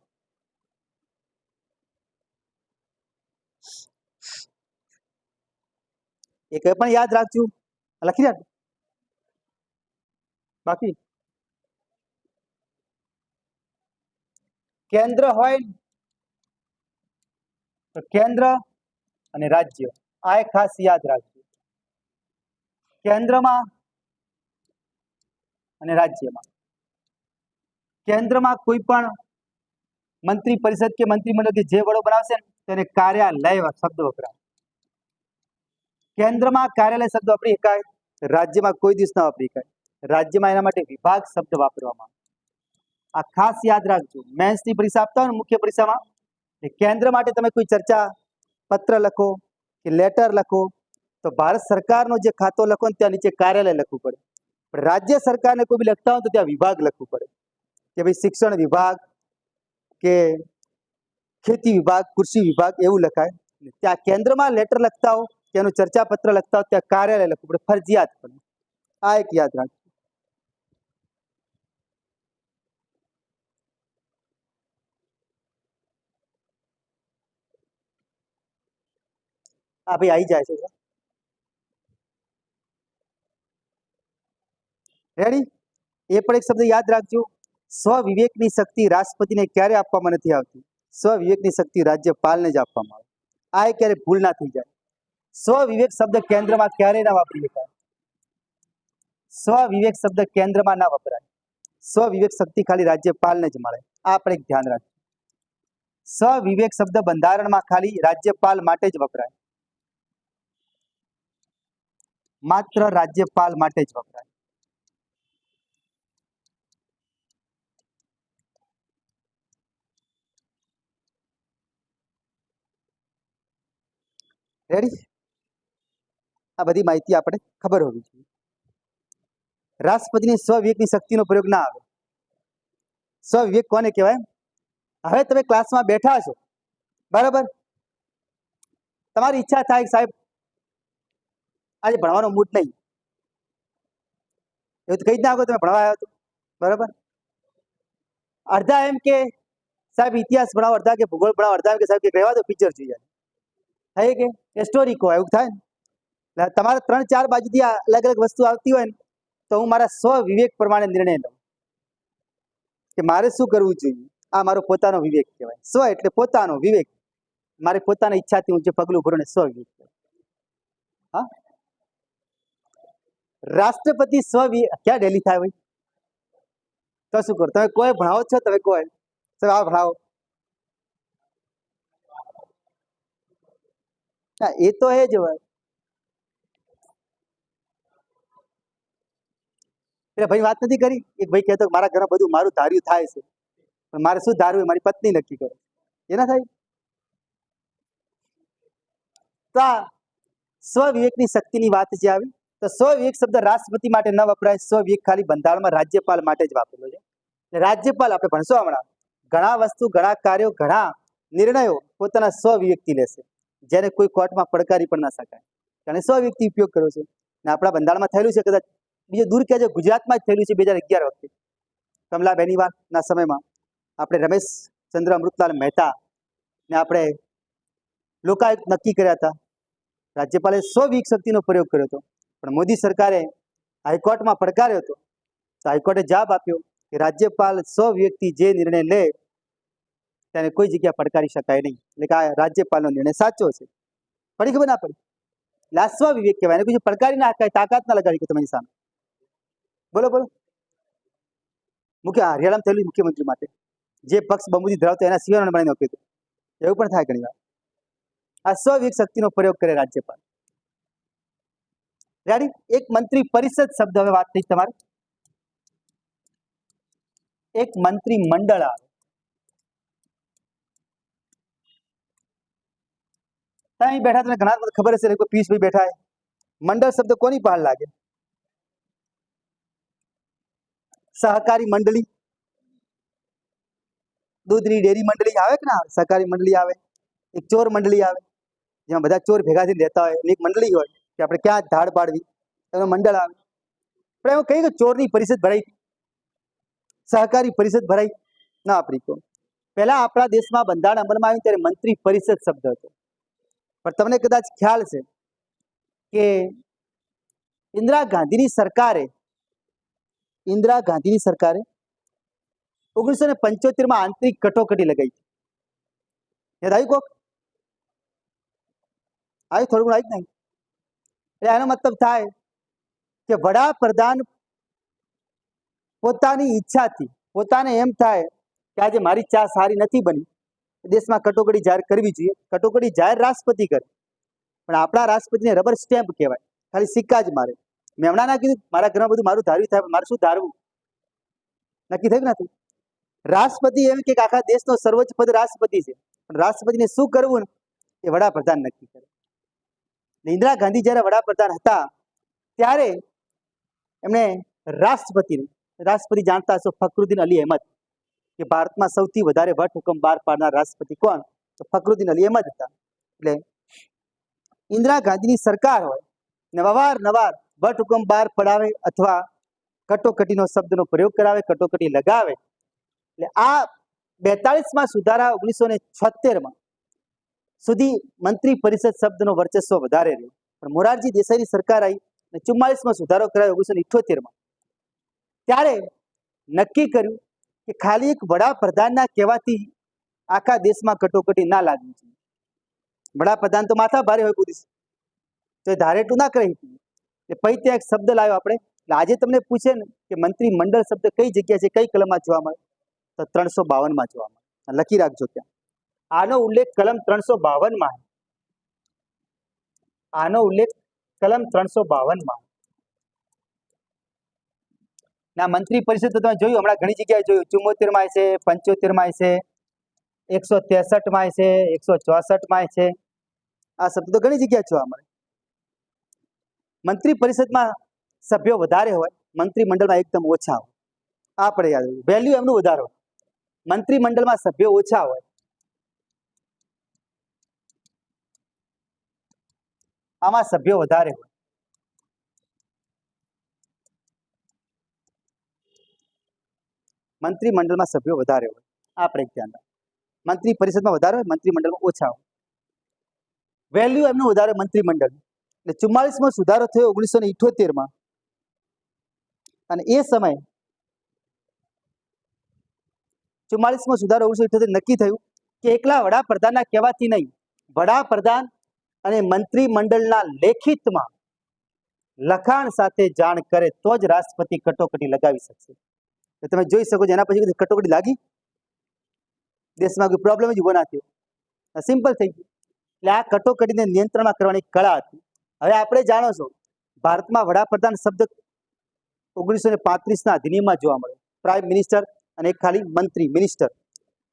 એક પણ યાદ રાખજો, લખી રાખજો. બાકી કેન્દ્ર હોય તો કેન્દ્ર અને રાજ્ય, આ એક ખાસ યાદ રાખજો. કેન્દ્રમાં અને રાજ્યમાં, કેન્દ્રમાં કોઈ પણ મંત્રી પરિષદ કે મંત્રીમંડળ કે જે વડો બનાવશે ને તેને કાર્યાલય શબ્દ વપરાય. કેન્દ્રમાં કાર્યાલય શબ્દ વાપરી શકાય, રાજ્યમાં કોઈ દિવસ ના વાપરી શકાય. રાજ્યમાં એના માટે વિભાગ શબ્દ વાપરવામાં આવે. આ ખાસ યાદ રાખજો. મેન્સની પરીક્ષા આપતા હોય ને, મુખ્ય પરીક્ષામાં કેન્દ્ર માટે તમે કોઈ ચર્ચા પત્ર લખો કે લેટર લખો તો ભારત સરકારનો જે ખાતો લખો ને ત્યાં નીચે કાર્યાલય લખવું પડે. પણ રાજ્ય સરકારને કોઈ બી લખતા હોય તો ત્યાં વિભાગ લખવું પડે કે ભાઈ શિક્ષણ વિભાગ કે ખેતી વિભાગ, કૃષિ વિભાગ એવું લખાય. ત્યાં કેન્દ્રમાં લેટર લખતા હો કે એનું ચર્ચા પત્ર લખતા હો ત્યાં કાર્યાલય લખવું પડે, ફરજિયાત પડે. આ એક યાદ રાખજો. આ ભાઈ આવી જાય છે. રેડી? એ પણ એક શબ્દ યાદ રાખજો. સ્વ વિવેકની શક્તિ રાષ્ટ્રપતિને ક્યારે આપવામાં નથી આવતી? સ્વ વિવેકની શક્તિ રાજ્યપાલને જ આપવામાં આવે. આ ક્યારે ભૂલ ના થઈ જાય. સ્વ વિવેક શબ્દ કેન્દ્રમાં ક્યારે ના વાપરી શકાય. સ્વ વિવેક શબ્દ કેન્દ્રમાં ના વપરાય. સ્વ વિવેક શક્તિ ખાલી રાજ્યપાલને જ મળે. આ પણ એક ધ્યાન રાખજો. સ્વ વિવેક શબ્દ બંધારણમાં ખાલી રાજ્યપાલ માટે જ વપરાય, માત્ર રાજ્યપાલ માટે જ વપરાય. રેડી? આ બધી માહિતી આપણે ખબર હોવી જોઈએ. રાષ્ટ્રપતિની સ્વવિવેકની શક્તિનો પ્રયોગ ના આવે. સ્વવિવેક કોને કહેવાય? હવે તમે ક્લાસમાં બેઠા છો, બરાબર? તમારી ઈચ્છા થાય કે સાહેબ આજે ભણવાનો મૂડ નહીં, એવું તો કહી જ ના આગો તમે ભણવા આવ્યો હતો, બરાબર? અડધા એમ કે સાહેબ ઇતિહાસ ભણાવો, અડધા કે ભૂગોળ ભણાવો, અડધા એમ કે સાહેબ કે રહેવા દો પિક્ચર જોઈએ. થાય કે સ્ટોરી કહો, એવું થાય ને? તમારે 3-4 બાજુથી અલગ અલગ વસ્તુ આવતી હોય ને તો હું મારા સ્વ વિવેક પ્રમાણે નિર્ણય લઉં કે મારે શું કરવું જોઈએ. આ મારો પોતાનો વિવેક કહેવાય. સ્વ એટલે પોતાનો, વિવેક મારી પોતાની ઈચ્છાથી હું જે પગલું ભરું ને સ્વ વિવેક કહેવાય. હા, રાષ્ટ્રપતિ સ્વ ક્યાં ડેલી થાય ભાઈ? તો શું કરો તમે? કોઈ ભણાવો છો તમે? કોઈ સર આ ભણાવો? એ તો એ જ હોય. એટલે ભાઈ વાત નથી કરી, એક ભાઈ કહેતો મારા ઘરમાં બધું મારું ધાર્યું થાય છે, પણ મારે શું ધારવું મારી પત્ની નક્કી કરે. એ ના થાય. તો આ સ્વવિવેકની શક્તિની વાત જે આવી તો સ્વવિવેક શબ્દ રાષ્ટ્રપતિ માટે ન વપરાય. સ્વવિવેક ખાલી બંધારણમાં રાજ્યપાલ માટે જ વાપરેલો છે. રાજ્યપાલ આપણે ભણશો હમણાં ઘણા વસ્તુ, ઘણા કાર્યો, ઘણા નિર્ણયો પોતાના સ્વવિવેકથી લેશે, જેને કોઈ કોર્ટમાં પડકારી પણ ના શકાય. કારણ સ્વવિવેકથી ઉપયોગ કર્યો છે. ને આપણા બંધારણમાં થયેલું છે, કદાચ બીજે દૂર કહેજો ગુજરાતમાં જ થયેલું છે 2011 વખતે કમલા બેનીવાલના સમયમાં. આપણે રમેશચંદ્ર અમૃતલાલ મહેતા ને આપણે લોકાયુક્ત નક્કી કર્યા હતા. રાજ્યપાલે સ્વવિવેક શક્તિનો પ્રયોગ કર્યો હતો, પણ મોદી સરકારે હાઈકોર્ટમાં પડકાર્યો હતો. તો હાઈકોર્ટે જવાબ આપ્યો કે રાજ્યપાલ સ્વવિવેકથી જે નિર્ણય લે તેને કોઈ જગ્યા પડકારી શકાય નહીં. એટલે કે આ રાજ્યપાલનો નિર્ણય સાચો છે. પડી ખબર ના પડી? એટલે આ સ્વવિવેક કહેવાય. એને કોઈ પડકારી ના શકાય, તાકાત ના લગાડી કે તમારી સામે. બોલો બોલો. હરિયાણામાં થયેલું મુખ્યમંત્રી માટે જે પક્ષ બહુમતી ધરાવતો એના સિવાય બનાવી નાખ્યું હતું. એવું પણ થાય ઘણી વાર. આ સ્વવિવેક શક્તિનો પ્રયોગ કરે રાજ્યપાલ. રેડી? એક મંત્રી પરિષદ શબ્દ હવે વાત થઈ તમારે. એક મંત્રી મંડળ આવે. ત્યાં બેઠા તમને ઘણા બધા ખબર હશે કોઈ પિયુષભાઈ બેઠા છે. મંડળ શબ્દ કોની બહાર લાગે? સહકારી મંડળી, દૂધની ડેરી મંડળી આવે કે ના આવે? સહકારી મંડળી આવે, એક ચોર મંડળી આવે જેમાં બધા ચોર ભેગા થઈને રહેતા હોય, એક મંડળી હોય કે આપણે ક્યાં ધાડ પાડવી, એનું મંડળ આવે. પણ એવું કહ્યું કે ચોરની પરિષદ ભરાઈ, સહકારી પરિષદ ભરાઈ ના આપણી તો. પહેલા આપણા દેશમાં બંધારણ અમલમાં આવ્યું ત્યારે મંત્રી પરિષદ શબ્દ હતો. પણ તમને કદાચ ખ્યાલ છે કે ઇન્દિરા ગાંધીની સરકારે 1975માં આંતરિક કટોકટી લગાવી. યાદ આવ્યું કોક? આવ્યું? થોડું ઘણું આવ્યું નહીં? એટલે એનો મતલબ થાય કે વડાપ્રધાન પોતાની ઈચ્છાથી, પોતાને એમ થાય કે આજે મારી ચા સારી નથી બની, દેશમાં કટોકટી જાહેર કરવી જોઈએ, કટોકટી જાહેર રાષ્ટ્રપતિ કરે. પણ આપણા રાષ્ટ્રપતિને રબર સ્ટેમ્પ કહેવાય, ખાલી સિક્કા જ મારે. મેં હમણાં ના કીધું મારા ઘરમાં બધું મારું ધાર્યું થાય, મારે શું ધારવું? નક્કી થયું નથી. રાષ્ટ્રપતિ એમ કે આખા દેશનો સર્વોચ્ચ પદ રાષ્ટ્રપતિ છે, પણ રાષ્ટ્રપતિને શું કરવું એ વડાપ્રધાન નક્કી કરે. ઇન્દિરા ગાંધી જ્યારે વડાપ્રધાન હતા ત્યારે એમણે રાષ્ટ્રપતિ જાણતા હશો, ફખરુદ્દીન અલી અહેમદ, કે ભારતમાં સૌથી વધારે વટહુકમ બહાર પાડનાર રાષ્ટ્રપતિ કોણ? તો ફખરુદ્દીન અલી અહેમદ હતા. એટલે ઇન્દિરા ગાંધીની સરકાર હોય ને અવારનવાર વટહુકમ બહાર પડાવે અથવા કટોકટીનો શબ્દનો પ્રયોગ કરાવે, કટોકટી લગાવે. એટલે આ 42માં સુધારા 1976માં સુધી મંત્રી પરિષદ શબ્દનો વર્ચસ્વ વધારે રહ્યો. પણ મોરારજી દેસાઈની સરકાર આવી અને 44માં સુધારો કરાયો 1978માં. ત્યારે નક્કી કર્યું કે ખાલી એક વડાપ્રધાનના કહેવાથી આખા દેશમાં કટોકટી ના લાગવી જોઈએ. વડાપ્રધાન તો માથા ભારે હોય બુદ્ધિ, તો એ ધારે એટલું ના કરે. એટલે પછી ત્યાં એક શબ્દ લાવ્યો આપણે. એટલે આજે તમને પૂછે ને કે મંત્રી મંડળ શબ્દ કઈ જગ્યા છે, કઈ કલમમાં જોવા મળે, તો 352માં જોવા મળે. લખી રાખજો ત્યાં. આનો ઉલ્લેખ કલમ 352માં, આનો ઉલ્લેખ કલમ 352માં. ના મંત્રી પરિષદ તો તમે જોયું, હમણાં ઘણી જગ્યાએ જોયું, 74માં છે, 75માં છે, 163માં છે, 164માં છે. આ શબ્દ તો ઘણી જગ્યાએ જોવા મળે. મંત્રી પરિષદમાં સભ્યો વધારે હોય, મંત્રીમંડળમાં એકદમ ઓછા હોય. આપણે યાદ રાખવું, વેલ્યુ એમનું વધારે હોય. મંત્રીમંડળમાં સભ્યો ઓછા હોય, આમાં સભ્યો વધારે હોય. મંત્રીમંડળમાં સભ્યો વધારે હોય, આપણે ધ્યાન રાખવું. મંત્રી પરિષદમાં વધારે હોય, મંત્રીમંડળમાં ઓછા હોય. વેલ્યુ એમનું વધારે મંત્રીમંડળ. એટલે 44માં સુધારો થયો 1978માં. અને એ સમયે 44માં સુધારો 1978 નક્કી થયું કે એકલા વડાપ્રધાનના કહેવાથી નહીં, વડાપ્રધાન અને મંત્રીમંડળના લેખિતમાં લખાણ સાથે જાણ કરે તો જ રાષ્ટ્રપતિ કટોકટી લગાવી શકશે. તમે જોઈ શકો છો, એના પછી કટોકટી લાગી, દેશમાં કોઈ પ્રોબ્લેમ જ ઉભો ના થયો, સિમ્પલ થઈ ગયું. એટલે આ કટોકટીને નિયંત્રણમાં કરવાની કળા હતી. હવે આપણે જાણો છો, ભારતમાં વડાપ્રધાન શબ્દ 1935ના અધિનિયમમાં જોવા મળે. પ્રાઇમ મિનિસ્ટર અને એક ખાલી મંત્રી, મિનિસ્ટર.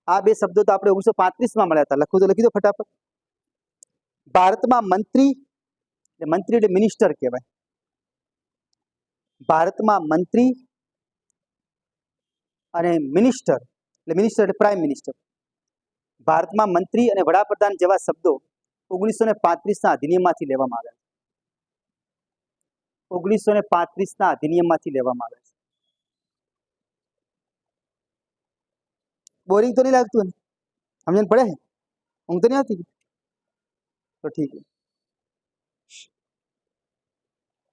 આ બે શબ્દો તો આપણે 1935માં મળ્યા હતા. લખવું તો લખી દો ફટાફટ. ભારતમાં મંત્રી એટલે મિનિસ્ટર કહેવાય. ભારતમાં મંત્રી અને મિનિસ્ટર એટલે પ્રાઇમ મિનિસ્ટર. ભારતમાં મંત્રી અને વડાપ્રધાન જેવા શબ્દો 1935ના અધિનિયમમાંથી લેવામાં આવ્યા. 1935ના અધિનિયમમાંથી લેવામાં આવ્યા. બોરિંગ તો નહીં લાગતું ને? સમજણ પડે? ઊંઘ તો નહીં આવતી? તો ઠીક.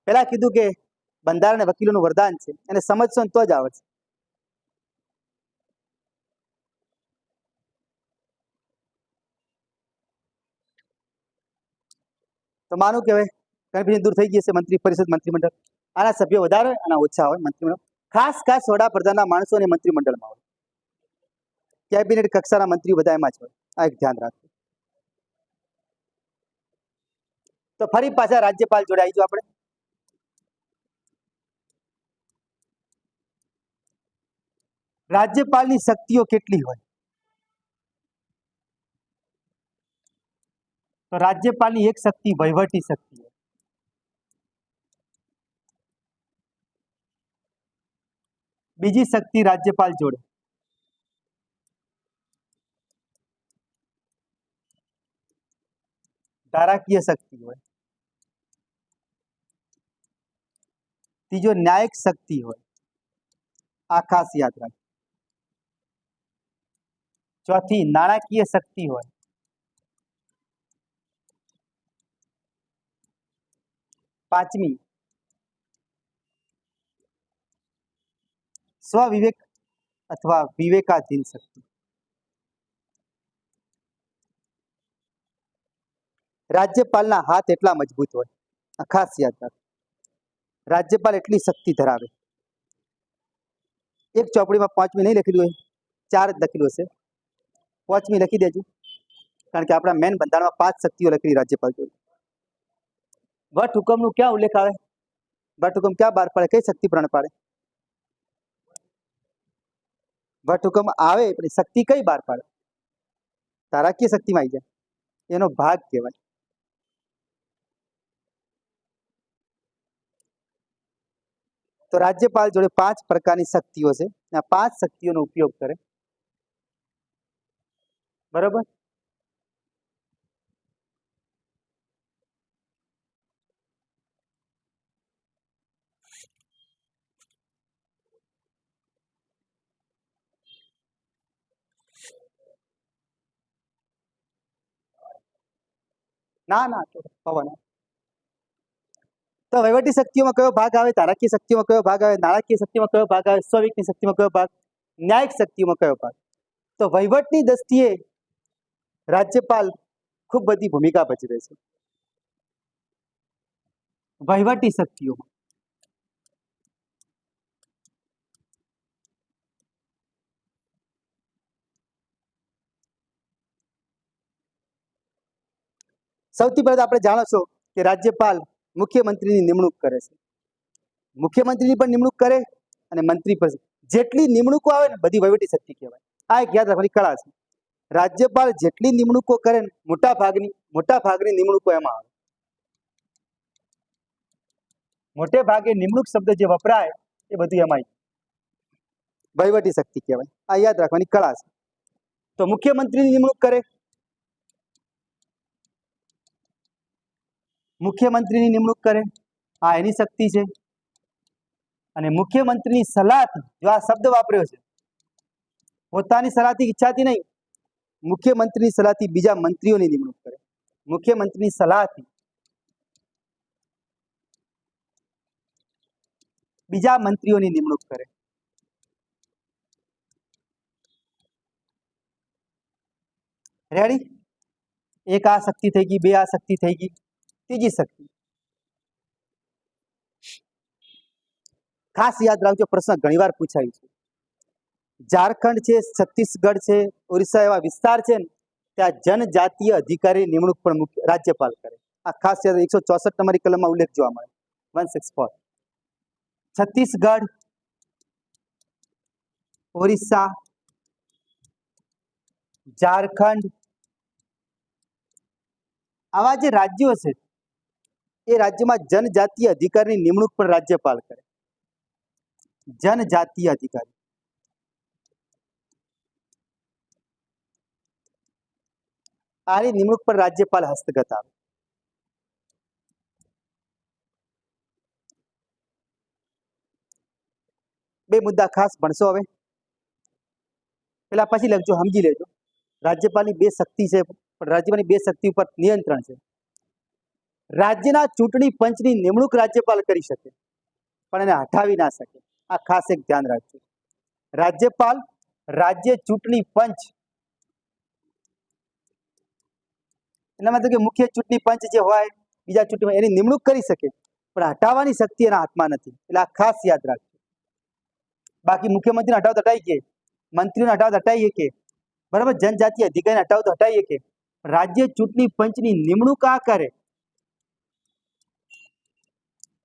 પેલા કીધું કે બંધારણ અને વકીલોનું વરદાન છે, એને સમજશો ને તો જ આવડશે. તો માનું કે હવે કન્ફ્યુઝન દૂર થઈ જશે. મંત્રી પરિષદ, મંત્રીમંડળ, આના સભ્યો વધારે હોય, આના ઓછા હોય. મંત્રીમંડળ ખાસ વડાપ્રધાનના માણસો અને મંત્રીમંડળમાં હોય. કેબિનેટ કક્ષાના મંત્રી બધા એમાં જ હોય. આ એક ધ્યાન રાખવું. તો ફરી પાછા રાજ્યપાલ જોડે આવી જાઓ આપણે. રાજ્યપાલની શક્તિઓ કેટલી હોય? તો રાજ્યપાલની એક શક્તિ વહીવટી શક્તિ હોય, બીજી શક્તિ રાજ્યપાલ જોડે ધારાકીય શક્તિ હોય, ત્રીજો ન્યાયિક શક્તિ હોય, આ ખાસ યાદ રાખજો. ચોથી નાણાકીય શક્તિ હોય, પાંચમી સ્વવિવેક અથવા વિવેકાધીન શક્તિ. રાજ્યપાલના હાથ એટલા મજબૂત હોય, આ ખાસ યાદ રાખો. રાજ્યપાલ એટલી શક્તિ ધરાવે. એક ચોપડીમાં પાંચમી નહીં લખેલું હોય, 4 જ લખેલું હશે. પાંચમી લખી દેજો, કારણ કે આપણા મેન બંધારણમાં 5 શક્તિઓ લખેલી રાજ્યપાલ જોડે. વટ હુકમનું ક્યાં ઉલ્લેખ આવે? વટ હુકમ ક્યાં બહાર પાડે? કઈ શક્તિ પ્રણ પાડે? વટ હુકમ આવે પણ શક્તિ કઈ બહાર પાડે? તારાકીય શક્તિમાં આવી જાય, એનો ભાગ કહેવાય. તો રાજ્યપાલ જોડે 5 પ્રકારની શક્તિઓ છે, આ 5 શક્તિઓનો ઉપયોગ કરે. બરોબર? ના ના પવન. તો વહીવટી શક્તિઓમાં કયો ભાગ આવે? ધારાકીય શક્તિઓમાં કયો ભાગ આવે? નાણાકીય શક્તિમાં કયો ભાગ આવે? સ્વવિવેકની શક્તિમાં કયો ભાગ? ન્યાયિક શક્તિમાં કયો ભાગ? તો વહીવટની દ્રષ્ટિએ રાજ્યપાલ ખૂબ બધી ભૂમિકા ભજવે છે. વહીવટી શક્તિઓમાં સૌથી પહેલા આપણે જાણો છો કે રાજ્યપાલ મુખ્યમંત્રીની નિમણૂક કરે છે. મુખ્યમંત્રીની પણ નિમણૂક કરે અને મંત્રી પણ. જેટલી નિમણૂકો આવે ને બધી વહીવટી શક્તિ કહેવાય. આ એક યાદ રાખવાની કળા છે. રાજ્યપાલ જેટલી નિમણૂકો કરે ને મોટા ભાગની નિમણૂકો એમાં આવે. મોટે ભાગે નિમણૂક શબ્દ જે વપરાય એ બધું એમાં વહીવટી શક્તિ કહેવાય. આ યાદ રાખવાની કળા છે. તો મુખ્યમંત્રીની નિમણૂક કરે, મુખ્યમંત્રીની નિમણૂક કરે, આ એની શક્તિ છે. અને મુખ્યમંત્રીની સલાહથી, જો આ શબ્દ વાપર્યો છે, પોતાની સલાહથી ઈચ્છાથી નહીં, મુખ્યમંત્રીની સલાહથી બીજા મંત્રીઓની નિમણૂક કરે. મુખ્યમંત્રીની સલાહથી બીજા મંત્રીઓની નિમણૂક કરે. રેડી? એક આ શક્તિ થઈ ગઈ, બે આ શક્તિ થઈ ગઈ. ત્રીજી શક્તિ ખાસ યાદ રાખજો, પ્રશ્ન ઘણીવાર પૂછાય છે. ઝારખંડ છે, છત્તીસગઢ છે, ઓરિસ્સા એવા વિસ્તાર છે ને, ત્યાં જનજાતીય અધિકારી નિમણૂક પણ રાજ્યપાલ કરે. આ ખાસ યાદ. 164 નંબરની કલમમાં ઉલ્લેખ જોવા મળે. 164. છત્તીસગઢ, ઓરિસ્સા, ઝારખંડ આવા જે રાજ્યો છે એ રાજ્યમાં જનજાતીય અધિકારીની નિમણૂક પણ રાજ્યપાલ કરે. જનજાતીય અધિકારી. આની નિમણૂક પર રાજ્યપાલ હસ્તગત આવે. બે મુદ્દા ખાસ ભણશો હવે. પેલા પછી લખજો, સમજી લેજો. રાજ્યપાલની 2 શક્તિ છે, પણ રાજ્યપાલની 2 શક્તિ ઉપર નિયંત્રણ છે. રાજ્યના ચૂંટણી પંચની નિમણૂક રાજ્યપાલ કરી શકે, પણ એને હટાવી ના શકે. આ ખાસ એક ધ્યાન રાખજો. રાજ્યપાલ રાજ્ય ચૂંટણી પંચ, એના મતલબ કે મુખ્ય ચૂંટણી પંચ જે હોય, બીજા ચૂંટણી એની નિમણૂક કરી શકે, પણ હટાવવાની શક્તિ એના હાથમાં નથી. એટલે આ ખાસ યાદ રાખજો. બાકી મુખ્યમંત્રીને હટાવ હટાવી કે, મંત્રીઓને હટાવ હટાવીએ કે, બરાબર, જનજાતીય અધિકારીને હટાવ તો હટાવીએ કે, રાજ્ય ચૂંટણી પંચની નિમણૂક આ કરે,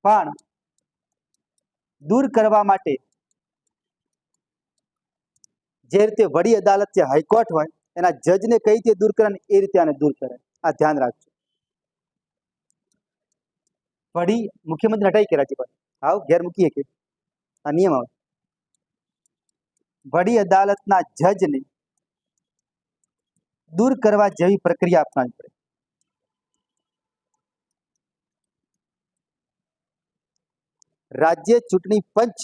પણ દૂર કરવા માટે જે રીતે વડી અદાલત છે, હાઈકોર્ટ હોય, એના જજને કઈ રીતે દૂર કરે એ રીતે આને દૂર કરે. આ ધ્યાન રાખજો. વડી મુખ્યમંત્રી હટાઈ કે રાજ્યપાલ આવ ઘેર મૂકીએ કે આ નિયમ આવે વડી અદાલતના જજને દૂર કરવા જેવી પ્રક્રિયા અપનાવવી પડે. રાજ્ય ચૂંટણી પંચ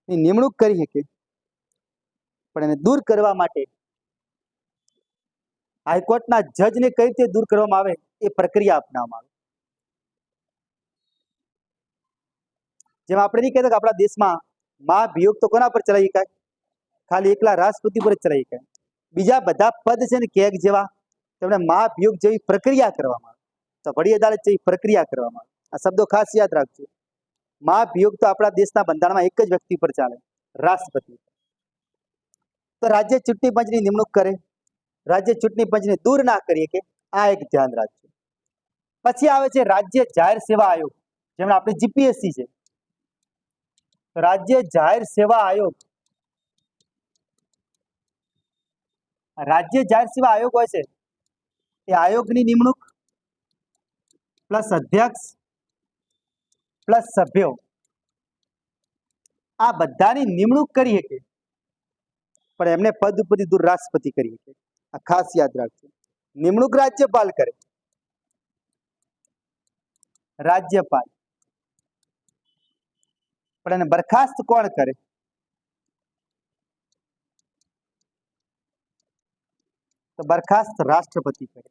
ની નિમણૂક કરી શકે પણ એને દૂર કરવા માટે હાઈકોર્ટના જજને કઈ રીતે દૂર કરવામાં આવે એ પ્રક્રિયા અપનાવવામાં આવે. જેમાં આપણે નહીં કહેતા કે આપણા દેશમાં મહાભિયોગ તો કોના પર ચલાવી શકાય? ખાલી એકલા રાષ્ટ્રપતિ પર જ ચલાવી શકાય. બીજા બધા પદ છે ને કેગ જેવા તેમણે મહાભિયોગ જેવી પ્રક્રિયા કરવામાં આવે. તો વડી અદાલત જેવી પ્રક્રિયા કરવામાં આવે. આ શબ્દો ખાસ યાદ રાખજો. મહાભિયોગ તો આપણા દેશના બંધારણમાં એક જ વ્યક્તિ પર ચાલે, રાષ્ટ્રપતિ. તો રાજ્ય ચૂંટણી પંચની નિમણૂક કરે, રાજ્ય ચૂંટણી પંચને દૂર ના કરીએ કે આ એક ધ્યાન રાખજો. પછી આવે છે રાજ્ય જાહેર સેવા આયોગ, જેમાં આપણે જીપીએસસી છે. રાજ્ય જાહેર સેવા આયોગ, રાજ્ય જાહેર સેવા આયોગ હોય છે એ આયોગની નિમણૂક પ્લસ અધ્યક્ષ પ્લસ સભ્યો આ બધાની નિમણૂક કરી શકે પણ એમને પદ ઉપરથી દૂર રાષ્ટ્રપતિ કરી શકે. આ ખાસ યાદ રાખજો. નિમણૂક રાજ્યપાલ કરે, રાજ્યપાલ, પણ એને બરખાસ્ત કોણ કરે? તો બરખાસ્ત રાષ્ટ્રપતિ કરે.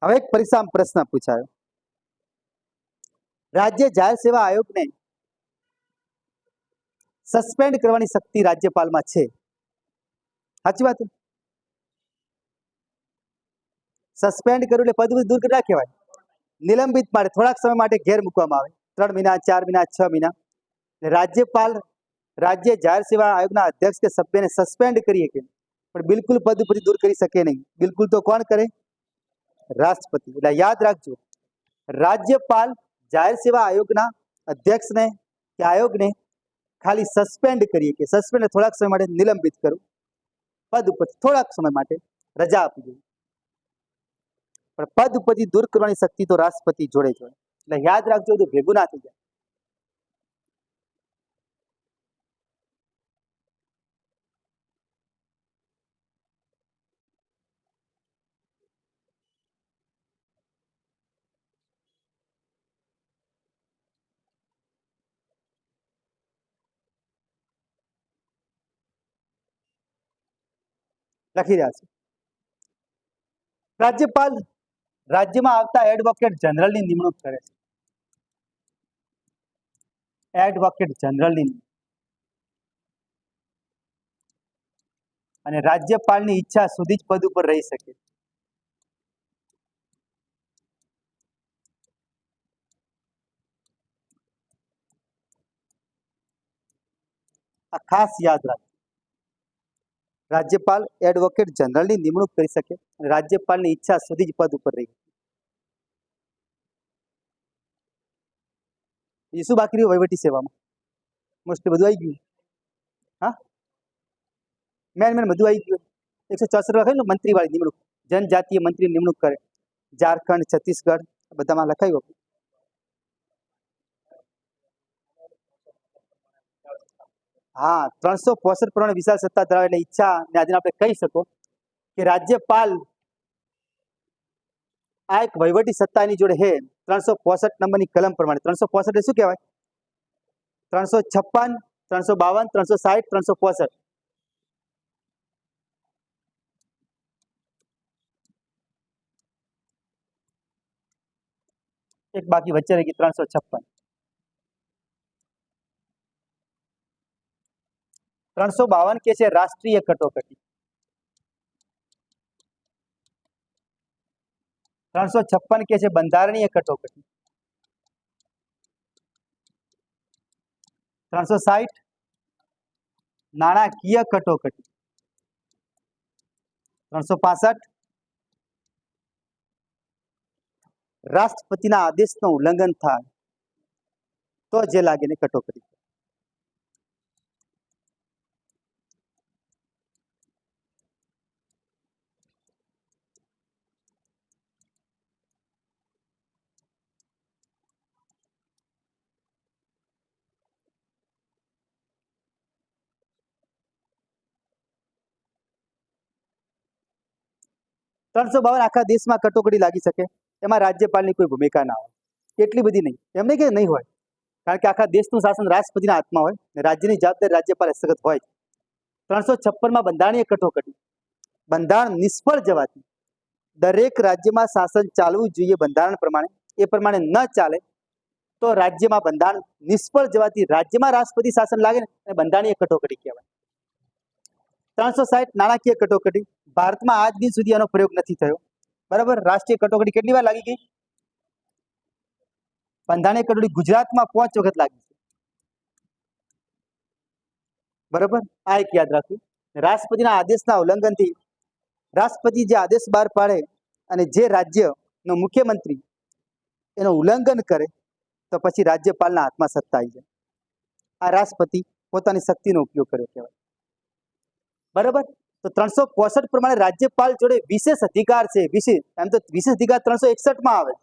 હવે એક પરીક્ષામાં પ્રશ્ન પૂછાયો, રાજ્ય જાહેર સેવા આયોગને સસ્પેન્ડ કરવાની શક્તિ રાજ્યપાલમાં છે, સાચી વાત? સસ્પેન્ડ કર્યું એટલે પદ દૂર કરી ના કહેવાય, નિલંબિત માટે થોડાક સમય માટે ઘેર મૂકવામાં આવે, 3 મહિના, 4 મહિના, 6 મહિના. રાજ્યપાલ રાજ્ય જાહેર સેવા આયોગના અધ્યક્ષ કે સભ્યને સસ્પેન્ડ કરી શકે પણ બિલકુલ પદ ઉપરથી દૂર કરી શકે નહીં. બિલકુલ તો કોણ કરે? રાષ્ટ્રપતિ. એટલે યાદ રાખજો, રાજ્યપાલ જાહેર સેવા આયોગના અધ્યક્ષને કે આયોગને ખાલી સસ્પેન્ડ કરીએ કે સસ્પેન્ડ થોડાક સમય માટે નિલંબિત કરું, પદ ઉપર થોડાક સમય માટે રજા આપી દઉં, પણ પદ ઉપરથી દૂર કરવાની શક્તિ તો રાષ્ટ્રપતિ જોડે જોડે. એટલે યાદ રાખજો, તો ભેગું ના થઈ જાય. લખી રહ્યા છે. રાજ્યપાલ રાજ્યમાં આવતા એડવોકેટ જનરલની નિમણૂક કરે છે. એડવોકેટ જનરલની, અને રાજ્યપાલની ઈચ્છા સુધી જ પદ ઉપર રહી શકે. આ ખાસ યાદ રાખજો. રાજ્યપાલ એડવોકેટ જનરલની નિમણૂક કરી શકે અને રાજ્યપાલની ઈચ્છા સુધી જ પદ ઉપર રહી. એ શું બાકી રહ્યું વહીવટી સેવામાં? મોસ્ટલી બધું આવી ગયું. હા, મેન બધું આવી ગયું. 164 લખાયું મંત્રી વાળી નિમણૂક, જનજાતીય મંત્રી નિમણૂક કરે, ઝારખંડ, છત્તીસગઢ બધામાં લખાયું. હા, 365 પ્રમાણે વિશાળ સત્તા ધરાવે એટલે ઈચ્છા ને આજે આપણે કહી શકો કે રાજ્યપાલ આ એક વહીવટી સત્તાની જોડે હે 365 નંબરની કલમ પ્રમાણે. 365 એટલે શું કહેવાય? 356, 352, 360, 365. એક બાકી વચ્ચે રહી ગઈ 356. 352 કે છે રાષ્ટ્રીય કટોકટી, 356 કે છે બંધારણીય કટોકટી, 360 નાણાકીય કટોકટી, 365 રાષ્ટ્રપતિના આદેશનું ઉલ્લંઘન થાય તો જે લાગે ને કટોકટી. 352 આખા દેશમાં કટોકટી લાગી શકે, એમાં રાજ્યપાલની કોઈ ભૂમિકા ના હોય, એટલી બધી નહીં, એમને કે નહીં હોય, કારણ કે આખા દેશનું શાસન રાષ્ટ્રપતિના હાથમાં હોય ને રાજ્યની જવાબદારી રાજ્યપાલ હસ્તગત હોય. 356માં બંધારણીય કટોકટી, બંધારણ નિષ્ફળ જવાથી દરેક રાજ્યમાં શાસન ચાલવું જોઈએ બંધારણ પ્રમાણે, એ પ્રમાણે ન ચાલે તો રાજ્યમાં બંધારણ નિષ્ફળ જવાથી રાજ્યમાં રાષ્ટ્રપતિ શાસન લાગે ને એ બંધારણીય કટોકટી કહેવાય. 360 નાણાકીય કટોકટી, ભારતમાં આજ દિન સુધી આનો પ્રયોગ નથી થયો. બરાબર, રાષ્ટ્રીય કટોકટી કેટલી વાર લાગી ગઈ? બંધારણીય કટોકટી ગુજરાતમાં 5 વખત લાગી છે. બરાબર, આ એક યાદ રાખવું. રાષ્ટ્રપતિના આદેશના ઉલ્લંઘનથી રાષ્ટ્રપતિ જે આદેશ બહાર પાડે અને જે રાજ્યનો મુખ્યમંત્રી એનું ઉલ્લંઘન કરે તો પછી રાજ્યપાલના હાથમાં સત્તા આવી જાય. આ રાષ્ટ્રપતિ પોતાની શક્તિનો ઉપયોગ કર્યો કહેવાય. બરાબર, તો 365 પ્રમાણે રાજ્યપાલ જોડે વિશેષ અધિકાર છે. એમ તો વિશેષ અધિકાર 361માં આવે.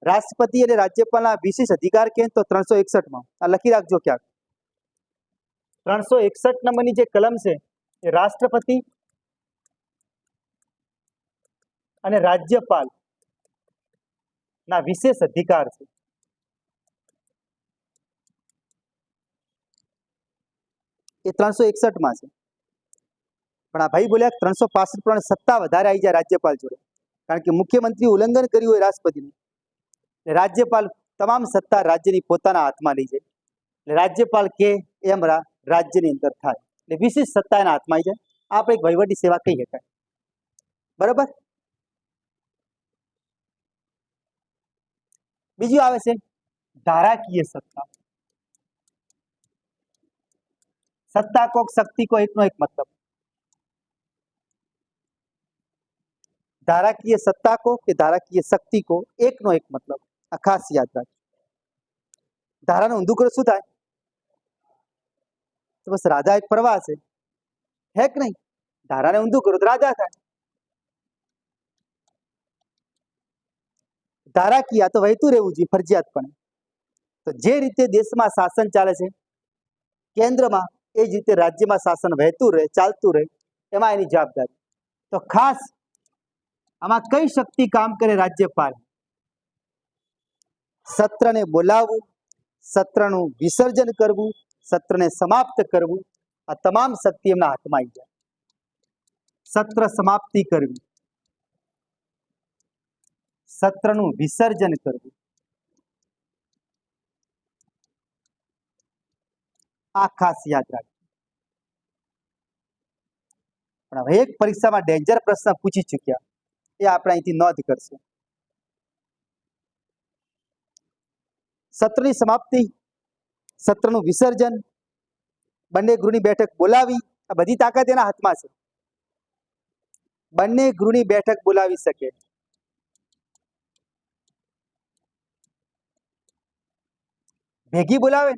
રાષ્ટ્રપતિ અને રાજ્યપાલના વિશેષ અધિકાર કે તો 361માં આ લખી રાખજો ક્યાંક. 361 નંબરની જે કલમ છે એ રાષ્ટ્રપતિ અને રાજ્યપાલ ના વિશેષ અધિકાર છે. એ 361માં છે. પણ આ ભાઈ બોલ્યા 365 પ્રમાણે સત્તા વધારે આવી જાય રાજ્યપાલ જોડે, કારણ કે મુખ્યમંત્રી ઉલ્લંઘન કર્યું હોય રાજ્યપતિનું, રાજ્યપાલ તમામ સત્તા રાજ્યની પોતાના હાથમાં લઈ જાય. રાજ્યપાલ કે એમ રાજ્યની અંદર થાય, એટલે વિશેષ સત્તા એના હાથમાં આવી જાય. આપણે એક વહીવટી સેવા કહી શકાય. બરાબર, બીજું આવે છે ધારાકીય સત્તા. સત્તા કો શક્તિ કો એકનો એક મતલબ. धाराकीय सत्ता को कि धाराकीय शक्ति को एकनो एक मतलब, आ खास याद राखो. धाराने ઊંધું કરો શું થાય? તો બસ રાજા એક પ્રવાહ છે કે નહીં? ધારાને ઊંધું કરો તો રાજા થાય. ધારાકીય તો વહેતું રહેવું જોઈએ ફરજિયાતપણે. તો જે રીતે દેશમાં શાસન ચાલે છે કેન્દ્રમાં, એ જ રીતે રાજ્યમાં શાસન વહેતું રહે, ચાલતું રહે, એમાં એની જવાબદારી. તો ખાસ આમાં કઈ શક્તિ કામ કરે? રાજ્યપાલ. સત્રને બોલાવવું, સત્રનું વિસર્જન કરવું, સત્રને સમાપ્ત કરવું, આ તમામ શક્તિ એમના હાથમાં આવી જાય. સત્ર સમાપ્તિ કરવી, સત્રનું વિસર્જન કરવું, આ ખાસ યાદ રાખજો. પણ હવે એક પરીક્ષામાં ડેન્જર પ્રશ્ન પૂછી ચૂક્યા, એ આપણે અહીંથી નોંધ કરશું. સત્રની સમાપ્તિ, સત્રનું વિસર્જન, બંને ગૃહની બેઠક બોલાવી, આ બધી તાકાત એના હાથમાં છે. બંને ગૃહની બેઠક બોલાવી શકે. ભેગી બોલાવે,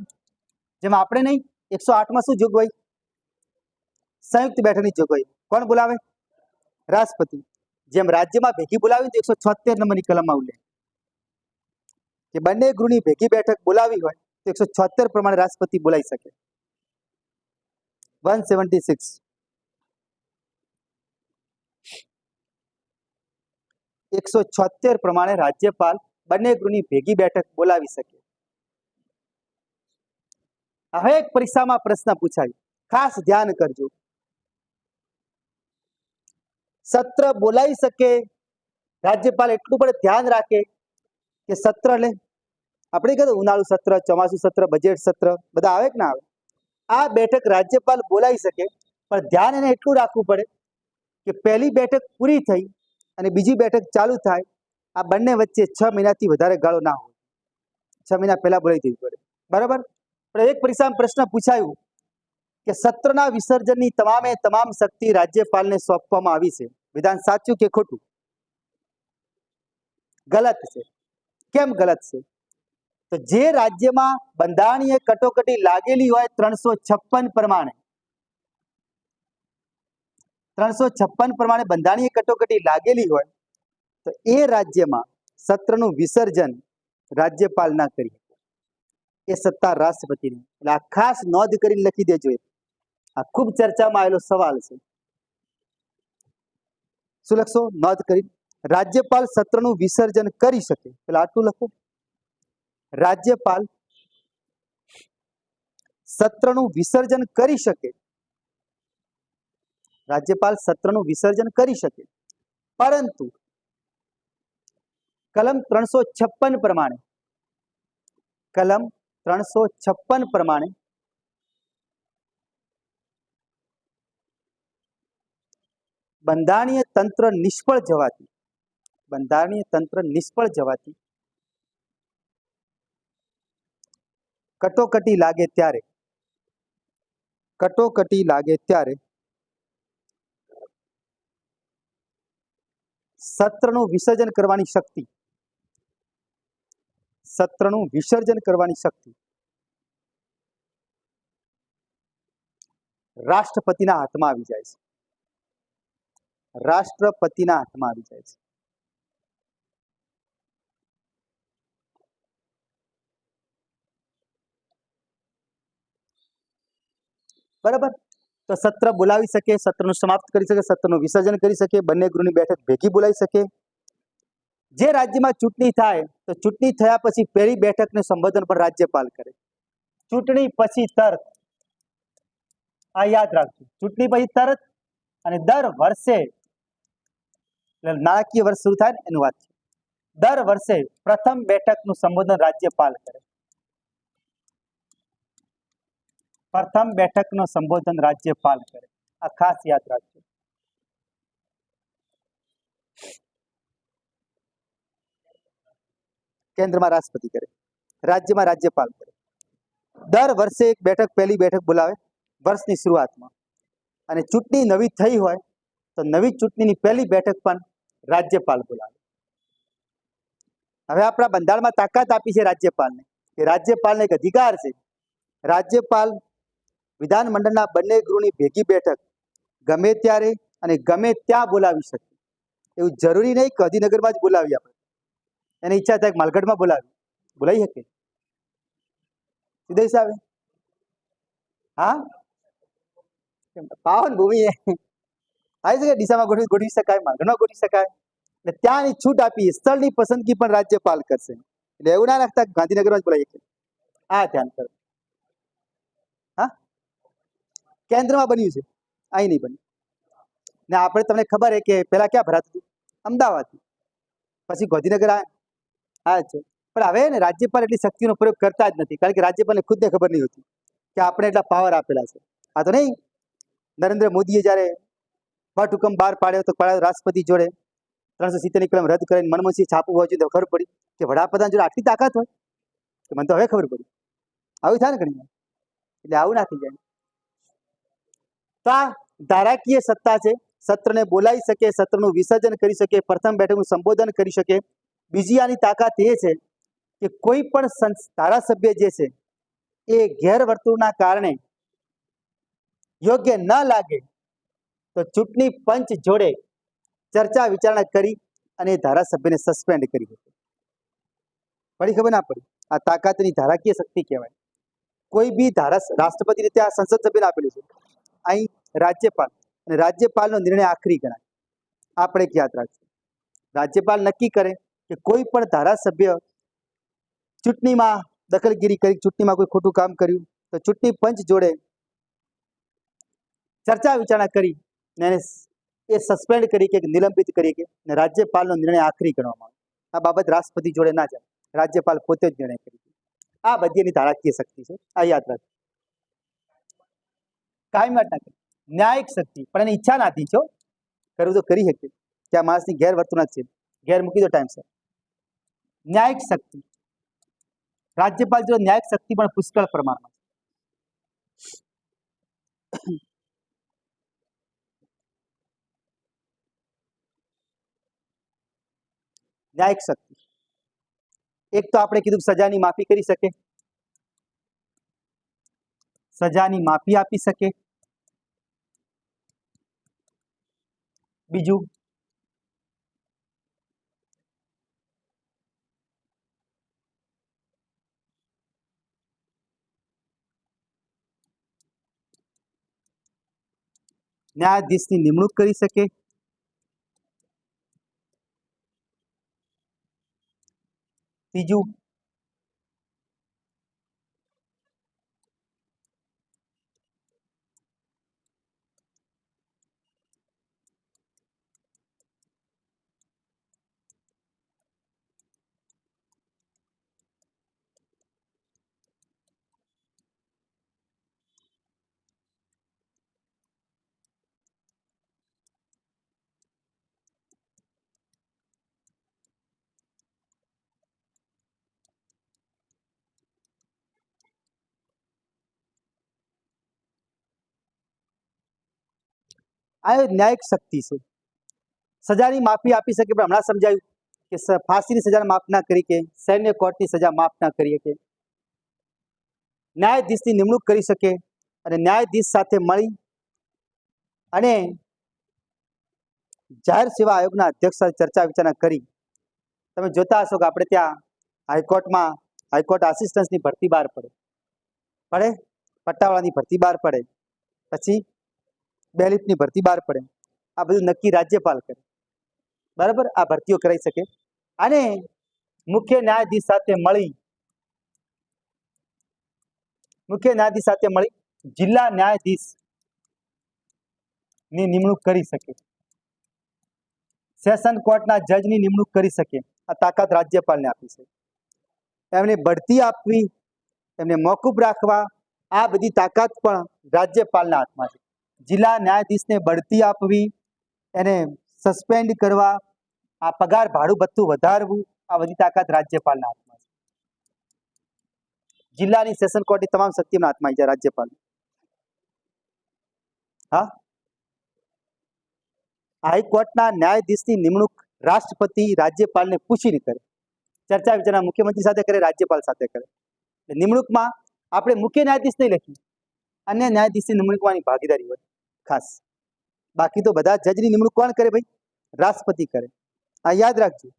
જેમ આપણે નહીં. 108માં શું જોગવાઈ? સંયુક્ત બેઠકની જોગવાઈ. કોણ બોલાવે? રાષ્ટ્રપતિ. જેમ રાજ્યમાં ભેગી બોલાવી તો 176 નંબરની કલમમાં ઉલ્લેખ કે બંને ગૃહની ભેગી બેઠક બોલાવી હોય તો 176 પ્રમાણે રાષ્ટ્રપતિ બોલાવી શકે. 176 176 પ્રમાણે રાજ્યપાલ બંને ગૃહની ભેગી બેઠક બોલાવી શકે. હવે એક પરીક્ષામાં પ્રશ્ન પૂછાય, ખાસ ધ્યાન કરજો. સત્ર બોલાવી શકે, રાજ્યપાલ એટલું પણ ધ્યાન રાખે કે સત્ર લે. આપણે કીધું ઉનાળુ સત્ર, ચોમાસુ સત્ર, બજેટ સત્ર બધા આવે કે ના આવે? આ બેઠક રાજ્યપાલ બોલાવી શકે, પણ ધ્યાન એને એટલું રાખવું પડે કે પહેલી બેઠક પૂરી થઈ અને બીજી બેઠક ચાલુ થાય, આ બંને વચ્ચે 6 મહિનાથી વધારે ગાળો ના હોય. 6 મહિના પહેલા બોલાવી દેવી પડે. બરાબર, પણ એક પરીક્ષામાં પ્રશ્ન પૂછાયું કે સત્રના વિસર્જનની તમામે તમામ શક્તિ રાજ્યપાલને સોંપવામાં આવી છે. વિધાન સાચું કે ખોટું? ગલત છે. કેમ ગલત છે? તો જે રાજ્યમાં બંધારણીય કટોકટી લાગેલી હોય 356 પ્રમાણે, 356 પ્રમાણે બંધારણીય કટોકટી લાગેલી હોય તો એ રાજ્યમાં સત્રનું વિસર્જન રાજ્યપાલ ના કરી શકે. એ સત્તા રાષ્ટ્રપતિની. એટલે આ ખાસ નોંધ કરીને લખી દેજો. આ ખૂબ ચર્ચામાં આવેલો સવાલ છે. શું લખશો? નોંધ કરી. રાજ્યપાલ સત્રનું વિસર્જન કરી શકે. પેલા આટલું લખો. રાજ્યપાલ સત્રનું વિસર્જન કરી શકે. રાજ્યપાલ સત્રનું વિસર્જન કરી શકે, પરંતુ કલમ 356 પ્રમાણે બંધારણીય તંત્ર નિષ્ફળ જવાથી કટોકટી લાગે ત્યારે સત્રનું વિસર્જન કરવાની શક્તિ રાષ્ટ્રપતિના હાથમાં આવી જાય છે. બરાબર. તો સત્ર બોલાવી શકે, સત્રનું સમાપ્ત કરી શકે, સત્રનું વિસર્જન કરી શકે, બંને ગૃહની બેઠક ભેગી બોલાવી શકે. જે રાજ્યમાં ચૂંટણી થાય તો ચૂંટણી થયા પછી પહેલી બેઠકનું સંબોધન પણ રાજ્યપાલ કરે. ચૂંટણી પછી તરત, આ યાદ રાખજો, ચૂંટણી પછી તરત અને દર વર્ષે, નાણાકીય વર્ષ શરૂ થાય એનું વાત છે, દર વર્ષે પ્રથમ બેઠકનું સંબોધન રાજ્યપાલ કરે. આ ખાસ યાદ રાખજો. કેન્દ્રમાં રાષ્ટ્રપતિ કરે, રાજ્યમાં રાજ્યપાલ કરે. દર વર્ષે એક બેઠક, પહેલી બેઠક બોલાવે વર્ષની શરૂઆતમાં, અને ચૂંટણી નવી થઈ હોય તો નવી ચૂંટણીની પહેલી બેઠક પણ રાજ્યપાલ બોલાવે. હવે આપણા બંધારણમાં તાકાત આપી છે રાજ્યપાલને, કે રાજ્યપાલને એક અધિકાર છે, રાજ્યપાલ વિધાનમંડળના બંને ગૃહની ભેગી બેઠક ગમે ત્યારે અને ગમે ત્યાં બોલાવી શકે. એવું જરૂરી નહીં કે ગાંધીનગરમાં જ બોલાવી, આપણે એની ઈચ્છા થાય માલગઢમાં બોલાવી શકે. સુદેશ આવે, હા, પાવન ભૂમિ આવી શકે, ડીસામાં ગોઠવી શકાય, માલગઢમાં ગોઠવી શકાય. એટલે ત્યાંની છૂટ આપી, સ્થળની પસંદગી પણ રાજ્યપાલ કરશે. એટલે એવું ના રાખતા ગાંધીનગરમાં જ બોલાવી શકે. આ ધ્યાન કરો. હા, કેન્દ્રમાં બન્યું છે, અહીં નહીં બન્યું. ને આપણે તમને ખબર છે કે પેલા ક્યાં ભરાતું હતું? અમદાવાદ. પછી ગાંધીનગર આ છે. પણ હવે ને રાજ્યપાલ એટલી શક્તિનો પ્રયોગ કરતા જ નથી, કારણ કે રાજ્યપાલને ખુદને ખબર નહીં હોતી કે આપણે એટલા પાવર આપેલા છે. આ તો નહીં, નરેન્દ્ર મોદીએ જ્યારે વટહુકમ બહાર પાડ્યો તો રાષ્ટ્રપતિ જોડે 370 કલમ રદ કરીને મનમોહનસિંહ છાપવું હોય તો ખબર પડી કે વડાપ્રધાન જોડે આટલી તાકાત હોય. તો મને તો હવે ખબર પડી. આવું થાય ને ઘણી, એટલે આવું ના થઈ જાય. તો આ ધારાકીય સત્તા છે, સત્રને બોલાવી શકે, સત્રનું વિસર્જન કરી શકે, પ્રથમ બેઠકનું સંબોધન કરી શકે. બીજી આની તાકાત એ છે કે કોઈ પણ ધારાસભ્ય જે છે એ ગેરવર્તણૂકના કારણે યોગ્ય ન લાગે તો ચૂંટણી પંચ જોડે ચર્ચા વિચારણા કરી અને ધારાસભ્યને સસ્પેન્ડ કરી શકે. પડી ખબર ના પડી? આ તાકાતની ધારાકીય શક્તિ કહેવાય. કોઈ બી રાષ્ટ્રપતિ રીતે આ સંસદ સભ્યને આપેલું છે, અહીં રાજ્યપાલ, અને રાજ્યપાલનો નિર્ણય આખરી ગણાય. આપણે યાદ રાખીએ, રાજ્યપાલ નક્કી કરે કે કોઈ પણ ધારાસભ્ય ચૂંટણીમાં દખલગીરી કરી, ચૂંટણીમાં કોઈ ખોટું કામ કર્યું તો ચૂંટણી પંચ જોડે ચર્ચા વિચારણા કરી એને એ સસ્પેન્ડ કરી કે નિલંબિત કરી કે રાજ્યપાલનો નિર્ણય આખરી ગણવામાં આવે. આ બાબત રાષ્ટ્રપતિ જોડે ના જાય, રાજ્યપાલ પોતે જ નિર્ણય કરી. આ બધી એની ધારાકીય શક્તિ છે, આ યાદ રાખજો. કાયમ માટે ન્યાયિક શક્તિ, પણ એની ઈચ્છા નાથી છો, કરવું તો કરી શકે. ત્યાં માણસની ગેરવર્તણૂક છે, ગેર મૂકી દો ટાઈમસર. ન્યાયિક શક્તિ, રાજ્યપાલ જો ન્યાયિક શક્તિ પણ પુષ્કળ પ્રમાણમાં. ન્યાયિક શક્તિ, એક તો આપણે કીધું સજાની માફી કરી શકે, સજાની માફી આપી શકે. બીજું, ન્યાયાધીશની નિમણૂક કરી શકે. ત્રીજું આ ન્યાયિક શક્તિ છે. સજાની માફી આપી શકે, પણ હમણાં સમજાયું કે ફાંસીની સજા માફ ના કરી કે સૈન્ય કોર્ટની સજા માફ ના કરી શકે. ન્યાયાધીશની નિમણૂક કરી શકે અને ન્યાયાધીશ સાથે મળી અને જાહેર સેવા આયોગના અધ્યક્ષ સાથે ચર્ચા વિચારણા કરી. તમે જોતા હશો કે આપણે ત્યાં હાઈકોર્ટ આસિસ્ટન્ટની ભરતી બહાર પડે, પટ્ટાવાળાની ભરતી બહાર પડે, પછી બેલીફની ભરતી બહાર પડે. આ બધું નક્કી રાજ્યપાલ કરે, બરાબર. આ ભરતીઓ કરાઈ શકે અને મુખ્ય ન્યાયાધીશ સાથે મળી જિલ્લા ન્યાયાધીશ ની નિમણૂક કરી શકે, સેશન કોર્ટના જજની નિમણૂક કરી શકે. આ તાકાત રાજ્યપાલને આપી છે. એમને બઢતી આપવી, એમને મોકૂફ રાખવા, આ બધી તાકાત પણ રાજ્યપાલના હાથમાં છે. જિલ્લા ન્યાયાધીશને બઢતી આપવી, એને સસ્પેન્ડ કરવા, આ પગાર ભાડું ભથ્થું વધારવું, આ બધી તાકાત રાજ્યપાલના હાથમાં છે. જિલ્લાની સેશન કોર્ટની તમામ શક્તિઓના હાથમાં આવી જાય રાજ્યપાલ. હા, હાઈકોર્ટના ન્યાયાધીશની નિમણૂક રાષ્ટ્રપતિ રાજ્યપાલને પૂછીને કરે, ચર્ચા વિચારણા મુખ્યમંત્રી સાથે કરે, રાજ્યપાલ સાથે કરે. નિમણૂકમાં આપણે મુખ્ય ન્યાયાધીશ નહીં લખીએ, અન્ય ન્યાયાધીશની નિમણૂકવાની ભાગીદારી હોય ખાસ. બાકી તો બધા જજની નિમણૂક કોણ કરે ભાઈ? રાષ્ટ્રપતિ કરે. આ યાદ રાખજો,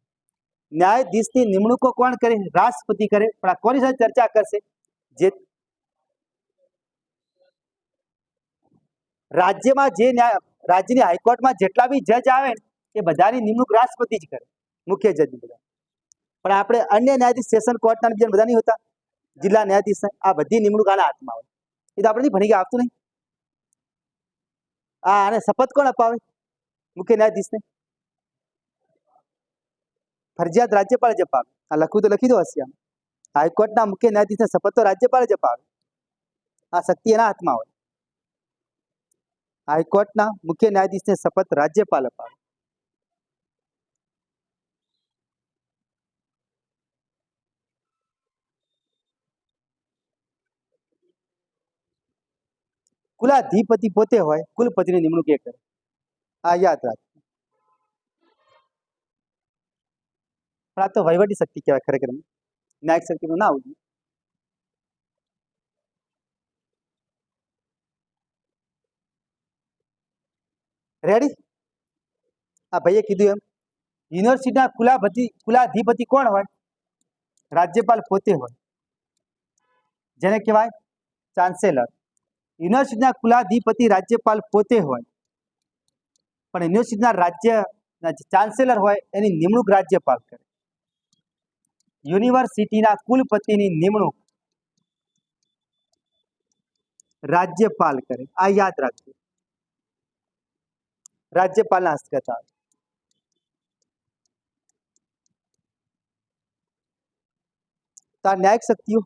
ન્યાયાધીશની નિમણૂકો કોણ કરે? રાષ્ટ્રપતિ કરે. પણ આ કોની સાથે ચર્ચા કરશે? જે રાજ્યમાં રાજ્યની હાઈકોર્ટમાં જેટલા બી જજ આવે એ બધાની નિમણૂક રાષ્ટ્રપતિ જ કરે, મુખ્ય જજની બધા. પણ આપણે અન્ય ન્યાયાધીશ સેશન કોર્ટના બીજા બધા નહીં હોતા, જિલ્લા ન્યાયાધીશ, આ બધી નિમણૂક આના હાથમાં હોય. એ તો આપણે નહીં ભણી ગયા, આવતું નહીં. આને શપથ કોણ અપાવે? મુખ્ય ન્યાયાધીશને ફરજિયાત રાજ્યપાલ જ અપાવે. આ લખવું તો લખી દો હશે. હાઈકોર્ટના મુખ્ય ન્યાયાધીશને શપથ તો રાજ્યપાલ જ અપાવે. આ શક્તિ એના હાથમાં હોય. હાઈકોર્ટના મુખ્ય ન્યાયાધીશને શપથ રાજ્યપાલ અપાવે. કુલાધિપતિ પોતે હોય, કુલપતિની નિમણૂક એ કરે. આ યાદ રાખો. પણ આ તો વહીવટી શક્તિ કહેવાય ખરેખર, ન્યાયિક શક્તિનું ના આવવું. રેડી? આ ભાઈએ કીધું એમ યુનિવર્સિટીના કુલાધિપતિ કોણ હોય? રાજ્યપાલ પોતે હોય, જેને કહેવાય ચાન્સેલર. યુનિવર્સિટીના કુલાધિપતિ રાજ્યપાલ પોતે હોય, પણ યુનિવર્સિટીના ચાન્સેલર હોય એની નિમણૂક રાજ્યપાલ કરે. યુનિવર્સિટીના કુલપતિની નિમણૂક રાજ્યપાલ કરે. આ યાદ રાખજો, રાજ્યપાલના હસ્તગત આવે. તો આ ન્યાયિક શક્તિઓ.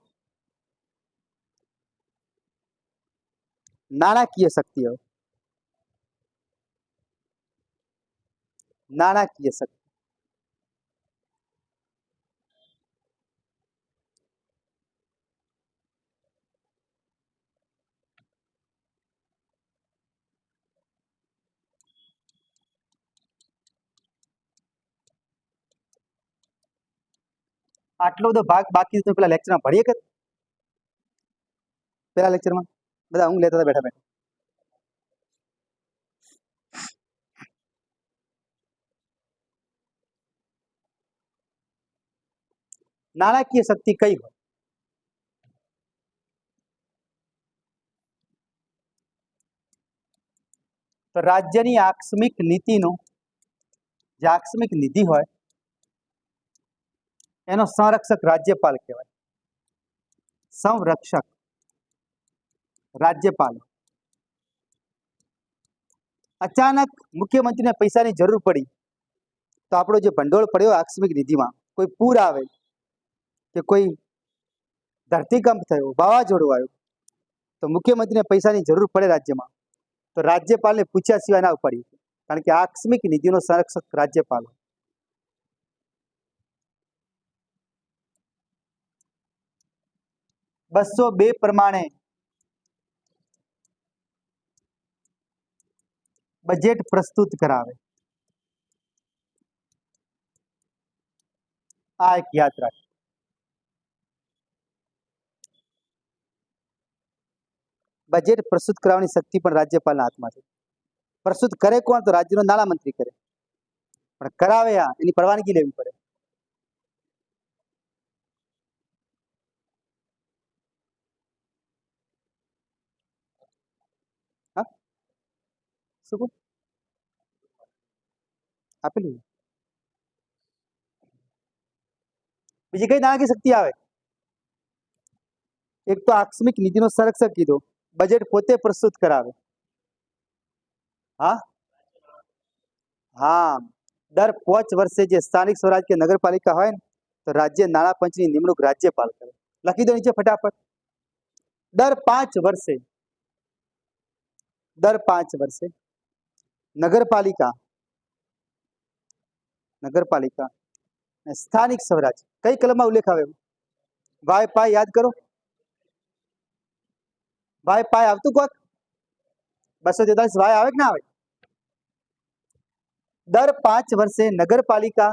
નાણાકીય શક્તિઓ. નાણાકીય શક્તિ. આટલો બધો ભાગ બાકી તો પેલા લેક્ચરમાં ભણીએ કે પેલા લેક્ચરમાં બધા ઊંઘ લેતા હતા બેઠા બેઠા. નાણાકીય શક્તિ કઈ હોય? તો રાજ્યની આકસ્મિક નીતિનો જે આકસ્મિક નિધિ હોય એનો સંરક્ષક રાજ્યપાલ કહેવાય. સંરક્ષક રાજ્યપાલ. અચાનક મુખ્યમંત્રીને પૈસાની જરૂર પડી તો આપણો જે ભંડોળ પડ્યો આકસ્મિક નિધિમાં, કોઈ પૂર આવે કે કોઈ ધરતીકંપ થયો, વાવાઝોડું આવ્યું, તો મુખ્યમંત્રીને પૈસાની જરૂર પડે રાજ્યમાં, તો રાજ્યપાલને પૂછ્યા સિવાય ના ઉપાડી, કારણ કે આકસ્મિક નિધિનો સંરક્ષક રાજ્યપાલ. 202 પ્રમાણે બજેટ પ્રસ્તુત કરાવે. આ એક યાદ રાખો. બજેટ પ્રસ્તુત કરાવવાની શક્તિ પણ રાજ્યપાલના હાથમાં છે. પ્રસ્તુત કરે કોણ? તો રાજ્યનો નાણામંત્રી કરે, પણ કરાવે એની પરવાનગી લેવી પડે. શું આપેલું? બીજી કઈ નાણાકીય શક્તિ આવે? એક તો આકસ્મિક નીતિનો સંરક્ષક કીધો, બજેટ પોતે પ્રસ્તુત કરાવે. હા હા, દર 5 વર્ષે જે સ્થાનિક સ્વરાજ કે નગરપાલિકા હોય ને, તો રાજ્ય નાણાં પંચની નિમણૂક રાજ્યપાલ કરે. લખી દો નીચે ફટાફટ. દર 5 વર્ષે નગરપાલિકા સ્થાનિક સ્વરાજ. કઈ કલમમાં ઉલ્લેખ આવે? વાય પાય યાદ કરો. વાય પાય આવતું કોક? 243 વાય આવે કે ના આવે? દર 5 વર્ષે નગરપાલિકા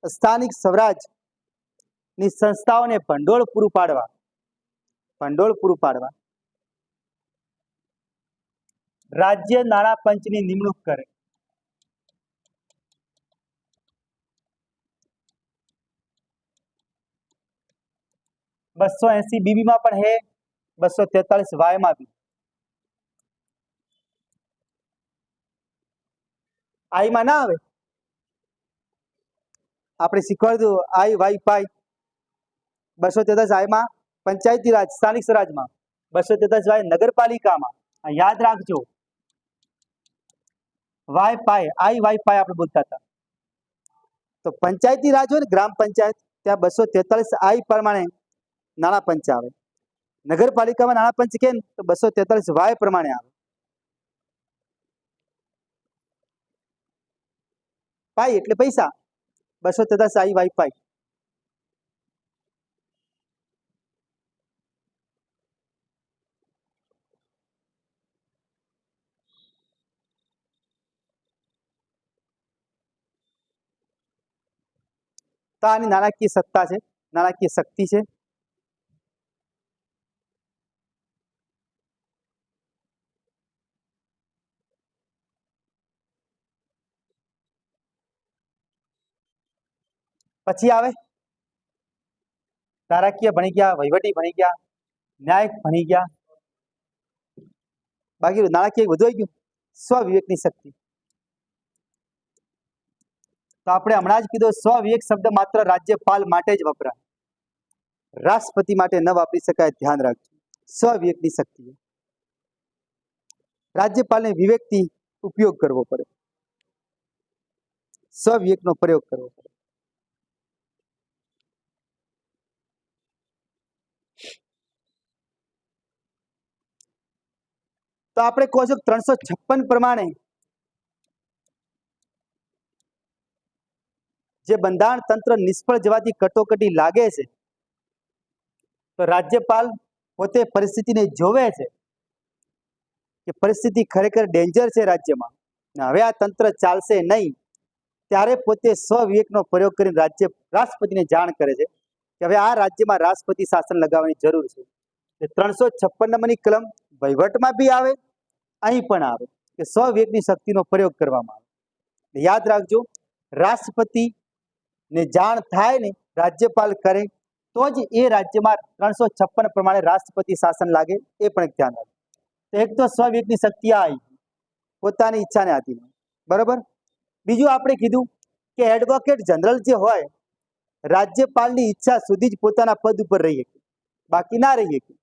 સ્થાનિક સ્વરાજ ની સંસ્થાઓને ભંડોળ પૂરું પાડવા રાજ્ય નાણાં પંચની નિમણૂક કરે. BB માં પણ હે, 243 વાય માં બી. આઈ માં ના આવે. આપણે શીખવાડ્યું આઈ વાય પાય. 243 આઈ માં પંચાયતી રાજ સ્થાનિક સ્વરાજમાં, 243 વાય નગરપાલિકામાં. યાદ રાખજો, વાય પાય આઈ વાય પાય આપણે બોલતા હતા. તો પંચાયતી રાજ હોય ને, ગ્રામ પંચાયત, ત્યાં 243 આઈ પ્રમાણે નાણાં પંચ આવે. નગરપાલિકામાં નાણાં પંચ કે તો 243 વાય પ્રમાણે આવે. પાય એટલે પૈસા, 243 આઈ વાય પાય. તો આની નાણાકીય સત્તા છે, નાણાકીય શક્તિ છે. પછી આવે ધારાકીય ભણી ગયા, વહીવટી ભણી ગયા, ન્યાયિક ભણી ગયા. બાકી નાણાકીય વધુ આવી ગયું, સ્વવિવેકની શક્તિ. તો આપણે હમણાં જ કીધું, સ્વવિવેક શબ્દ માત્ર રાજ્યપાલ માટે જ વપરાય, રાષ્ટ્રપતિ માટે ન વાપરી શકાય. ધ્યાન રાખજો, સ્વવિવેકની શક્તિ. રાજ્યપાલને વિવેકથી ઉપયોગ કરવો પડે, સ્વવિવેકનો પ્રયોગ કરવો પડે. તો આપણે કહો છો 356 પ્રમાણે જે બંધારણ તંત્ર નિષ્ફળ જવાથી કટોકટી લાગે છે, તો રાજ્યપાલ પોતે પરિસ્થિતિને જોવે છે કે પરિસ્થિતિ ખરેખર ડેન્જર છે રાજ્યમાં, હવે આ તંત્ર ચાલશે નહીં, ત્યારે પોતે સ્વવિવેકનો પ્રયોગ કરીને રાષ્ટ્રપતિને જાણ કરે છે કે હવે આ રાજ્યમાં રાષ્ટ્રપતિ શાસન લગાવવાની જરૂર છે. 356 નંબરની કલમ વહીવટમાં બી આવે, અહીં પણ આવે કે સ્વવિવેકની શક્તિનો પ્રયોગ કરવામાં આવે. યાદ રાખજો, રાષ્ટ્રપતિને જાણ થાય ને રાજ્યપાલ કરે તો જ એ રાજ્યમાં 356 પ્રમાણે રાષ્ટ્રપતિ શાસન લાગે. એ પણ એક ધ્યાન રાખજો. એક તો સ્વવિવેકની શક્તિ આવી, પોતાની ઈચ્છાને આધીન, બરાબર. બીજું આપણે કીધું કે એડવોકેટ જનરલ જે હોય રાજ્યપાલની ઈચ્છા સુધી જ પોતાના પદ ઉપર રહી શકે, બાકી ના રહી શકે.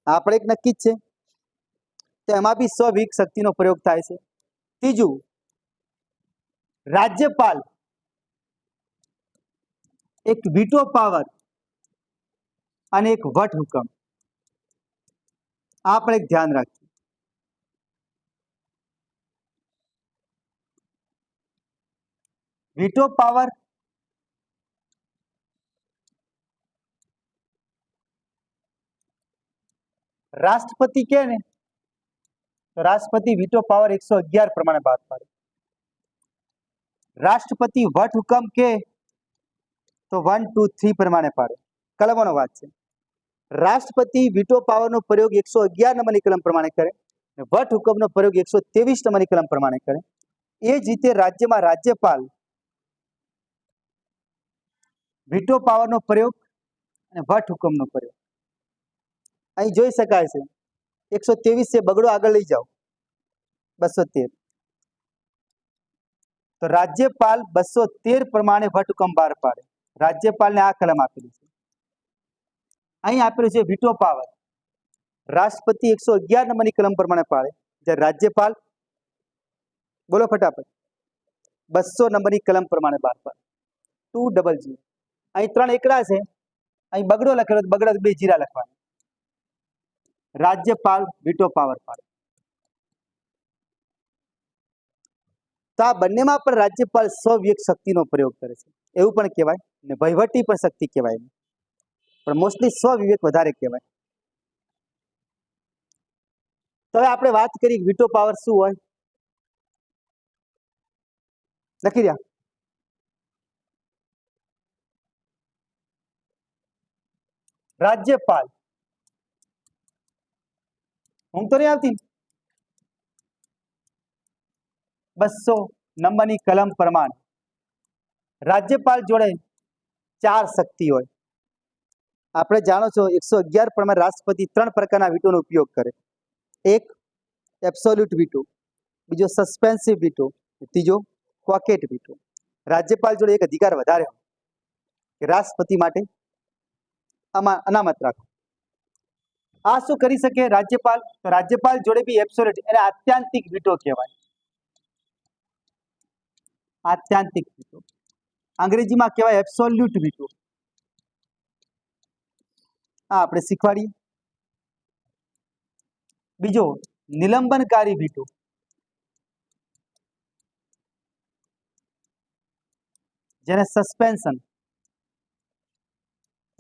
આ પણ એક નક્કી જ છે. તો એમાં બી સ્વવિવેક શક્તિનો પ્રયોગ થાય છે. ત્રીજું, રાજ્યપાલ એક વીટો પાવર અને એક વટ હુકમ, આ પણ એક ધ્યાન રાખજો. વીટો પાવર રાષ્ટ્રપતિ કે ને તો રાષ્ટ્રપતિ વીટો પાવર 111 પ્રમાણે બહાર પાડે. રાષ્ટ્રપતિ વટ હુકમ કે તો 1, 2, 3 પ્રમાણે પાડે. કલમોનો વાત છે. રાષ્ટ્રપતિ વીટો પાવરનો પ્રયોગ 111 નંબરની કલમ પ્રમાણે કરે, વટ હુકમનો પ્રયોગ 123 નંબરની કલમ પ્રમાણે કરે. એ જ રીતે રાજ્યમાં રાજ્યપાલ વીટો પાવરનો પ્રયોગ અને વટ હુકમનો પ્રયોગ અહીં જોઈ શકાય છે. 123 છે, બગડો આગળ લઈ જાઓ, 213. તો રાજ્યપાલ 213 પ્રમાણે વટ હુકમ બહાર પાડે. રાજ્યપાલને આ કલમ આપેલી છે. અહીં આપેલું છે વીટો પાવર. રાષ્ટ્રપતિ 111 નંબરની કલમ પ્રમાણે પાડે, જ્યારે રાજ્યપાલ બોલો ફટાફટ 200 નંબરની કલમ પ્રમાણે બહાર પાડે. 200. અહીં 3 એકડા છે, અહીં બગડો લખેલો, બગડા 2 જીરા લખવાના. રાજ્યપાલ વીટો પાવર પાડે. તો આ બંનેમાં પણ રાજ્યપાલ સ્વવિવેક શક્તિનો પ્રયોગ કરે છે, એવું પણ કહેવાય ને વહીવટી પણ શક્તિ કહેવાય, પણ મોસ્ટલી સ્વવિવેક વધારે કહેવાય. તો હવે આપણે વાત કરી વીટો પાવર શું હોય, લખી રહ્યા. રાજ્યપાલ, ઊંઘ તો નહીં આવતી, 200 નંબરની કલમ પ્રમાણે રાજ્યપાલ જોડે 4 શક્તિ હોય. આપણે જાણો છો 111 પ્રમાણે રાષ્ટ્રપતિ 3 પ્રકારના વીટોનો ઉપયોગ કરે. એક એબ્સોલ્યુટ વીટો, બીજો સસ્પેન્સિવ વીટો, ત્રીજો ક્વોકેટ વીટો. રાજ્યપાલ જોડે એક અધિકાર વધારે હોય કે રાષ્ટ્રપતિ માટે અનામત રાખો. આ શું કરી શકે રાજ્યપાલ? તો રાજ્યપાલ જોડે બી એબ્સોલ્યુટ એટલે આત્યંતિક વીટો કહેવાય. આત્યંતિક વીટો અંગ્રેજીમાં કહેવાય એબ્સોલ્યુટ વીટો. આ આપણે શીખવાડીએ. બીજો નિલંબનકારી વીટો, જેને સસ્પેન્શન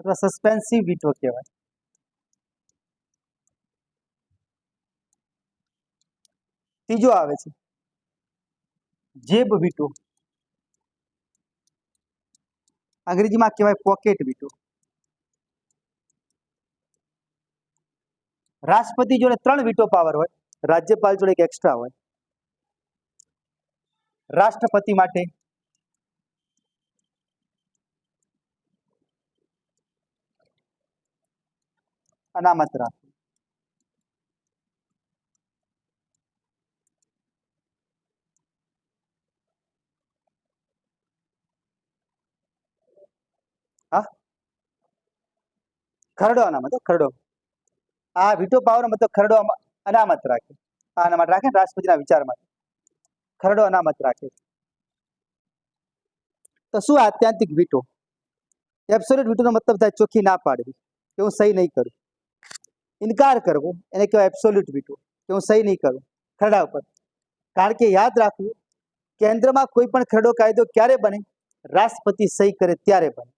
અથવા સસ્પેન્સિવ વીટો કહેવાય. ત્રીજો આવે છે જેબ વીટો, અંગ્રેજીમાં કહેવાય પોકેટ વીટો. રાષ્ટ્રપતિ જોડે 3 વીટો પાવર હોય, રાજ્યપાલ જોડે એક એક્સ્ટ્રા હોય. રાષ્ટ્રપતિ માટે અનામત રાખવું. હા, ખરડો અનામત, ખરડો. આ વીટો પાવર મતલબ ખરડો અનામત રાખે. આ અનામત રાખે રાષ્ટ્રપતિના વિચાર માટે, ખરડો અનામત રાખે. તો શું આત્યંતિક વીટો? એબ્સોલ્યુટ વીટોનો મતલબ થાય ચોખ્ખી ના પાડવી કે હું સહી નહીં કરું, ઇનકાર કરવો, એને કહેવાય એબ્સોલ્યુટ વીટો, કે હું સહી નહીં કરું ખરડા ઉપર. કારણ કે યાદ રાખવું, કેન્દ્રમાં કોઈ પણ ખરડો કાયદો ક્યારે બને? રાષ્ટ્રપતિ સહી કરે ત્યારે બને.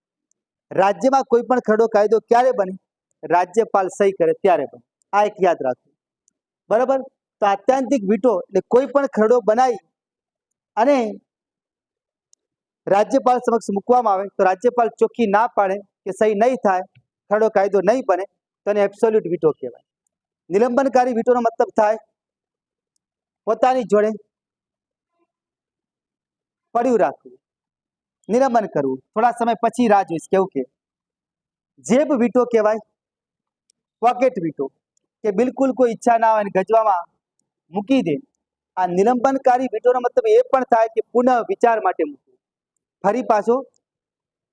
રાજ્યમાં કોઈ પણ ખરડો કાયદો ક્યારે બને? રાજ્યપાલ સહી કરે ત્યારે બને. આ એક યાદ રાખવું, બરાબર. તો આત્યંતિક વીટો એટલે કોઈ પણ ખરડો બનાવી અને રાજ્યપાલ સમક્ષ મૂકવામાં આવે તો રાજ્યપાલ ચોખ્ખી ના પાડે કે સહી નહીં થાય, ખરડો કાયદો નહીં બને, તો એને એબ્સોલ્યુટ વીટો કહેવાય. નિલંબનકારી વીટોનો મતલબ થાય પોતાની જોડે પડ્યું રાખવું, નિલંબન કરવું, થોડા સમય પછી રાહ જોઈશ કેવું કે. જેબ વીટો કહેવાય પોકેટ વીટો, કે બિલકુલ કોઈ ઈચ્છા ના હોય ગજવામાં મૂકી દે. આ નિલંબનકારી વીટોનો મતલબ એ પણ થાય કે પુનઃ વિચાર માટે મૂકવું, ફરી પાછો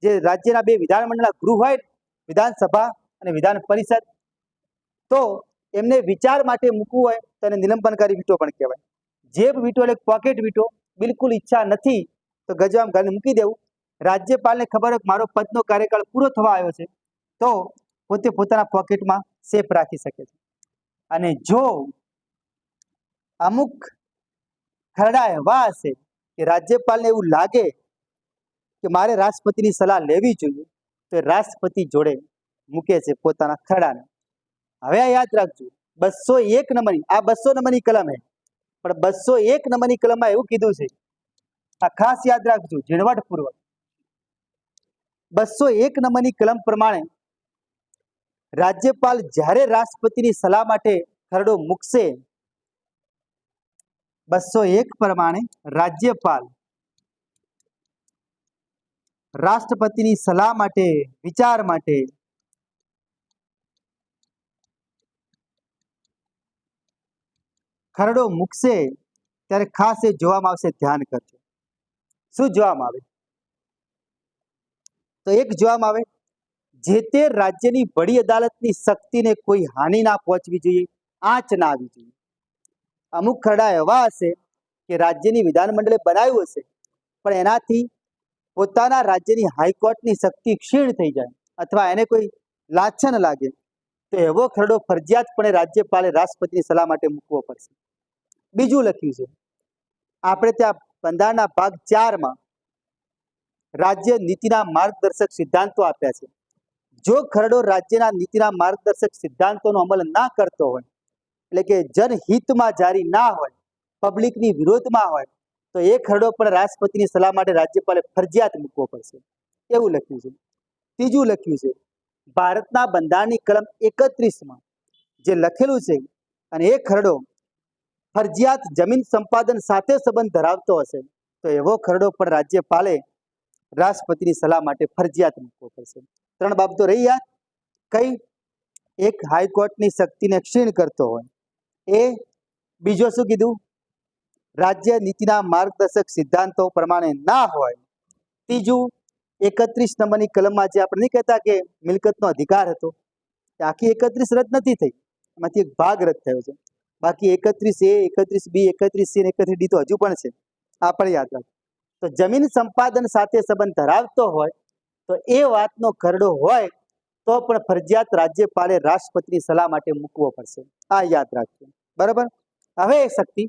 જે રાજ્યના બે વિધાનમંડળના ગૃહ હોય, વિધાનસભા અને વિધાન પરિષદ, તો એમને વિચાર માટે મૂકવું હોય તો એને નિલંબનકારી વીટો પણ કહેવાય. જે વીટો એટલે પોકેટ વીટો, બિલકુલ ઈચ્છા નથી તો ગજવામાં ગાળીને મૂકી દેવું. રાજ્યપાલને ખબર હોય કે મારો પદનો કાર્યકાળ પૂરો થવા આવ્યો છે, તો પોતે પોતાના પોકેટમાં સેફ રાખી શકે છે. અને જો અમુક ખરડા એવા હશે કે રાજ્યપાલને એવું લાગે કે મારે રાષ્ટ્રપતિની સલાહ લેવી જોઈએ, તો રાષ્ટ્રપતિ જોડે મૂકે છે પોતાના ખરડાને. હવે આ યાદ રાખજો, 201 નંબરની, આ 200 નંબરની કલમ હે, પણ 201 નંબરની કલમમાં એવું કીધું છે, આ ખાસ યાદ રાખજો ઝીણવટપૂર્વક. 201 નંબરની કલમ પ્રમાણે રાજ્યપાલ જ્યારે રાષ્ટ્રપતિની સલાહ માટે ખરડો મૂકશે, 201 પ્રમાણે રાજ્યપાલ રાષ્ટ્રપતિની સલાહ માટે, વિચાર માટે ખરડો મૂકશે ત્યારે ખાસ એ જોવામાં આવશે, ધ્યાન કરજો. શું જોવામાં આવે? તો એક જોવામાં આવે, જે તે રાજ્યની વડી અદાલતની શક્તિને કોઈ હાનિ ના પહોંચવી જોઈએ, આંચ ના આવી જોઈએ. અમુક ખરડા એવા હશે કે રાજ્યની વિધાનમંડળે બનાવ્યું હશે, પણ એનાથી પોતાના રાજ્યની હાઈકોર્ટની શક્તિ ક્ષીણ થઈ જાય અથવા એને કોઈ લાછન લાગે, તો એવો ખરડો ફરજિયાતપણે રાજ્યપાલે રાષ્ટ્રપતિની સલાહ માટે મૂકવો પડશે. બીજું લખ્યું છે, આપણે ત્યાં બંધારણના ભાગ 4માં રાજ્ય નીતિના માર્ગદર્શક સિદ્ધાંતો આપ્યા છે. જો ખરડો રાજ્યના નીતિના માર્ગદર્શક સિદ્ધાંતોનો અમલ ના કરતો હોય, એટલે કે જનહિતમાં જારી ના હોય, પબ્લિકની વિરોધમાં હોય, તો એ ખરડો પણ રાષ્ટ્રપતિની સલાહ માટે રાજ્યપાલે ફરજિયાત મૂકવો પડશે, એવું લખ્યું છે. ત્રીજું લખ્યું છે, ભારતના બંધારણની કલમ 31માં જે લખેલું છે, અને એ ખરડો ફરજિયાત જમીન સંપાદન સાથે સંબંધ ધરાવતો હશે, તો એવો ખરડો પણ રાજ્યપાલે રાષ્ટ્રપતિની સલાહ માટે ફરજિયાત મૂકવો પડશે. 3 બાબતો રહી યાદ. કઈ? એક, હાઈકોર્ટની શક્તિને ક્ષીણ કરતો હોય એ. બીજો શું કીધું? રાજ્ય નીતિના માર્ગદર્શક સિદ્ધાંતો પ્રમાણે ના હોય. ત્રીજું, 31 નંબરની કલમમાં જે આપણે નહીં કહેતા કે મિલકતનો અધિકાર હતો, આખી 31 રદ નથી થઈ, એમાંથી એક ભાગ રદ થયો છે. બાકી 31A, 31B, 31C અને 31D તો હજુ પણ છે. આ પણ યાદ રાખો. તો જમીન સંપાદન સાથે સંબંધ ધરાવતો હોય તો એ વાતનો ખરડો હોય તો પણ ફરજિયાત રાજ્યપાલે રાષ્ટ્રપતિની સલાહ માટે મૂકવો પડશે. આ યાદ રાખજો, બરાબર. હવે શક્તિ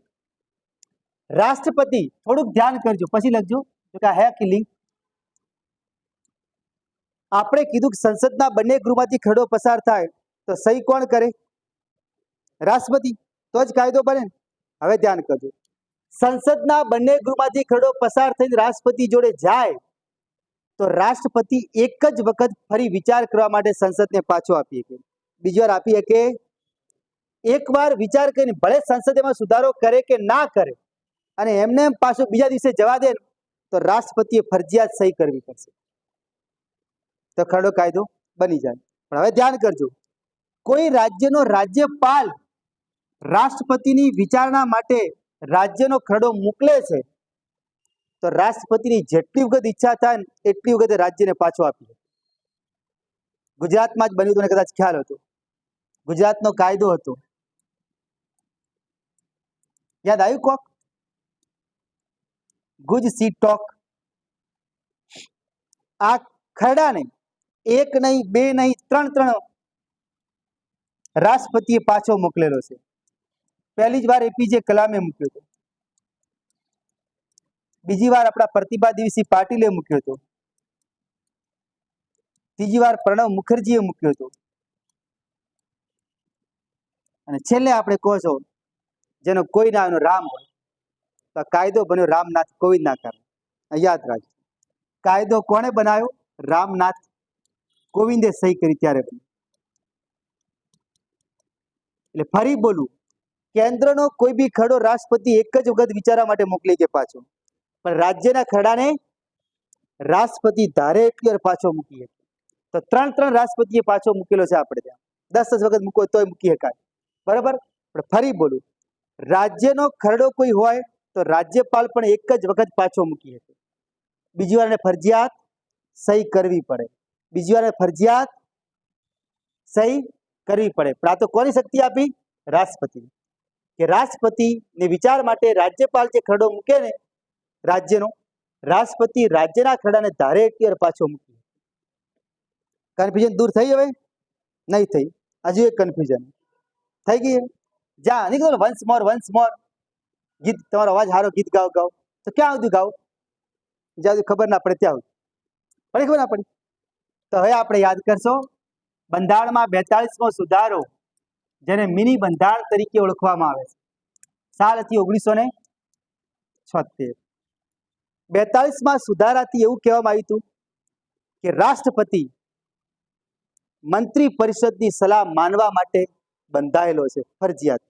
રાષ્ટ્રપતિ, થોડુંક ધ્યાન કરજો, પછી લખજો કે હે કે લિંક. આપણે કીધું કે સંસદના બંને ગૃહમાંથી ખરડો પસાર થાય તો સહી કોણ કરે? રાષ્ટ્રપતિ. તો જ કાયદો બને. હવે ધ્યાન કરજો, સંસદના બંને ગૃહમાંથી ખરડો પસાર થઈને રાષ્ટ્રપતિ જોડે જાય તો રાષ્ટ્રપતિ એક જ વખત ફરી વિચાર કરવા માટે સંસદને પાછો આપી શકે. બીજી વાર આપી શકે. એકવાર વિચાર કરીને ભલે સંસદ એમાં સુધારો કરે કે ના કરે, અને એમને પાછો બીજા દિવસે જવા દે, તો રાષ્ટ્રપતિએ ફરજિયાત સહી કરવી પડશે, તો ખરડો કાયદો બની જાય. પણ હવે ધ્યાન કરજો, કોઈ રાજ્યનો રાજ્યપાલ રાષ્ટ્રપતિની વિચારણા માટે રાજ્યનો ખરડો મોકલે છે, તો રાષ્ટ્રપતિની જેટલી વખત ઈચ્છા થાય એટલી વખત રાજ્યને પાછો આપી. ગુજરાતમાં જ બન્યું, તમને કદાચ ખ્યાલ હતો. ગુજરાતનો કાયદો હતો, યાદ આવ્યું કોક? ગુજ સી ટોક. આ ખરડાને એક નહીં, બે નહીં, ત્રણ રાષ્ટ્રપતિએ પાછો મોકલેલો છે. પહેલી જ વાર એપીજે કલામે મૂક્યો હતો, બીજી વાર આપણા પ્રતિભા દેવીસિંહ પાટીલે મૂક્યો હતો, ત્રીજી વાર પ્રણવ મુખર્જીએ મૂક્યો હતો, અને છેલ્લે આપણે કહો છો જેનો કોઈ ના એનો રામ હોય, તો કાયદો બન્યો રામનાથ કોવિંદના કારણે. યાદ રાખજો, કાયદો કોણે બનાવ્યો? રામનાથ કોવિંદે સહી કરી ત્યારે બન્યો. એટલે ફરી બોલું, કેન્દ્રનો કોઈ બી ખરડો રાષ્ટ્રપતિ એક જ વખત વિચારવા માટે મોકલી દે પાછો, પણ રાજ્યના ખરડાને રાષ્ટ્રપતિ ધારે એટલી વાર પાછો મૂકી શકે. તો 3 રાષ્ટ્રપતિએ પાછો મૂકેલો છે. આપણે ત્યાં 10 વખત મૂકો તોય મૂકી શકાય, બરાબર. પણ ફરી બોલું, રાજ્યનો ખરડો કોઈ હોય તો રાજ્યપાલ પણ એક જ વખત પાછો મૂકી શકે, બીજી વાર એને ફરજિયાત સહી કરવી પડે, બીજી વાર ફરજિયાત સહી કરવી પડે. પણ આ તો કોની શક્તિ આપી? રાષ્ટ્રપતિ. કે રાષ્ટ્રપતિને વિચાર માટે રાજ્યપાલ જે ખરડો મૂકે ને રાજ્યનો, રાષ્ટ્રપતિ રાજ્યના ખરડાને ધારે એટલી પાછો મૂકે. કન્ફ્યુઝન દૂર થઈ? હવે નહીં થઈ. હજુ એક કન્ફ્યુઝન થઈ ગઈ. જ્યાં નહીં કીધું વન્સ મોર ગીત, તમારો અવાજ સારો, ગીત ગાઓ ગાઓ, તો ક્યાં સુધી ગાઓ? જ્યાં સુધી ખબર ના પડે ત્યાં સુધી. ખબર ના પડી તો હવે આપણે યાદ કરશો, બંધારણમાં 42મો સુધારો, જેને મિની બંધારણ તરીકે ઓળખવામાં આવે છે, સાલ હતી 1976. 42મા સુધારાથી એવું કહેવામાં આવ્યું હતું કે રાષ્ટ્રપતિ મંત્રી પરિષદની સલાહ માનવા માટે બંધાયેલો છે, ફરજિયાત.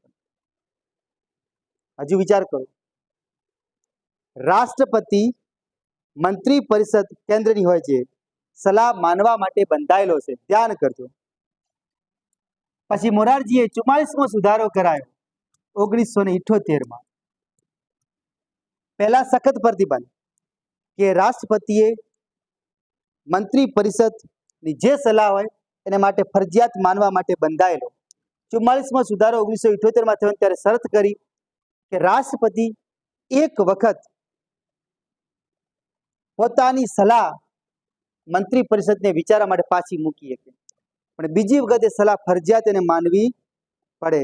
હજુ વિચાર કરો, રાષ્ટ્રપતિ મંત્રી પરિષદ કેન્દ્રની હોય છે, સલાહ માનવા માટે બંધાયેલો છે. ધ્યાન કરજો. પછી મોરારજીએ 44મો સુધારો કરાયો 1978માં. પહેલા સખત પ્રતિબંધ કે રાષ્ટ્રપતિએ મંત્રી પરિષદની જે સલાહ હોય એને માટે ફરજિયાત માનવા માટે બંધાયેલો. 44મો સુધારો 1978માં થયો ત્યારે શરત કરી કે રાષ્ટ્રપતિ એક વખત પોતાની સલાહ મંત્રી પરિષદને વિચારવા માટે પાછી મૂકી શકે, પણ બીજી વખતે સલાહ ફરજિયાત એને માનવી પડે.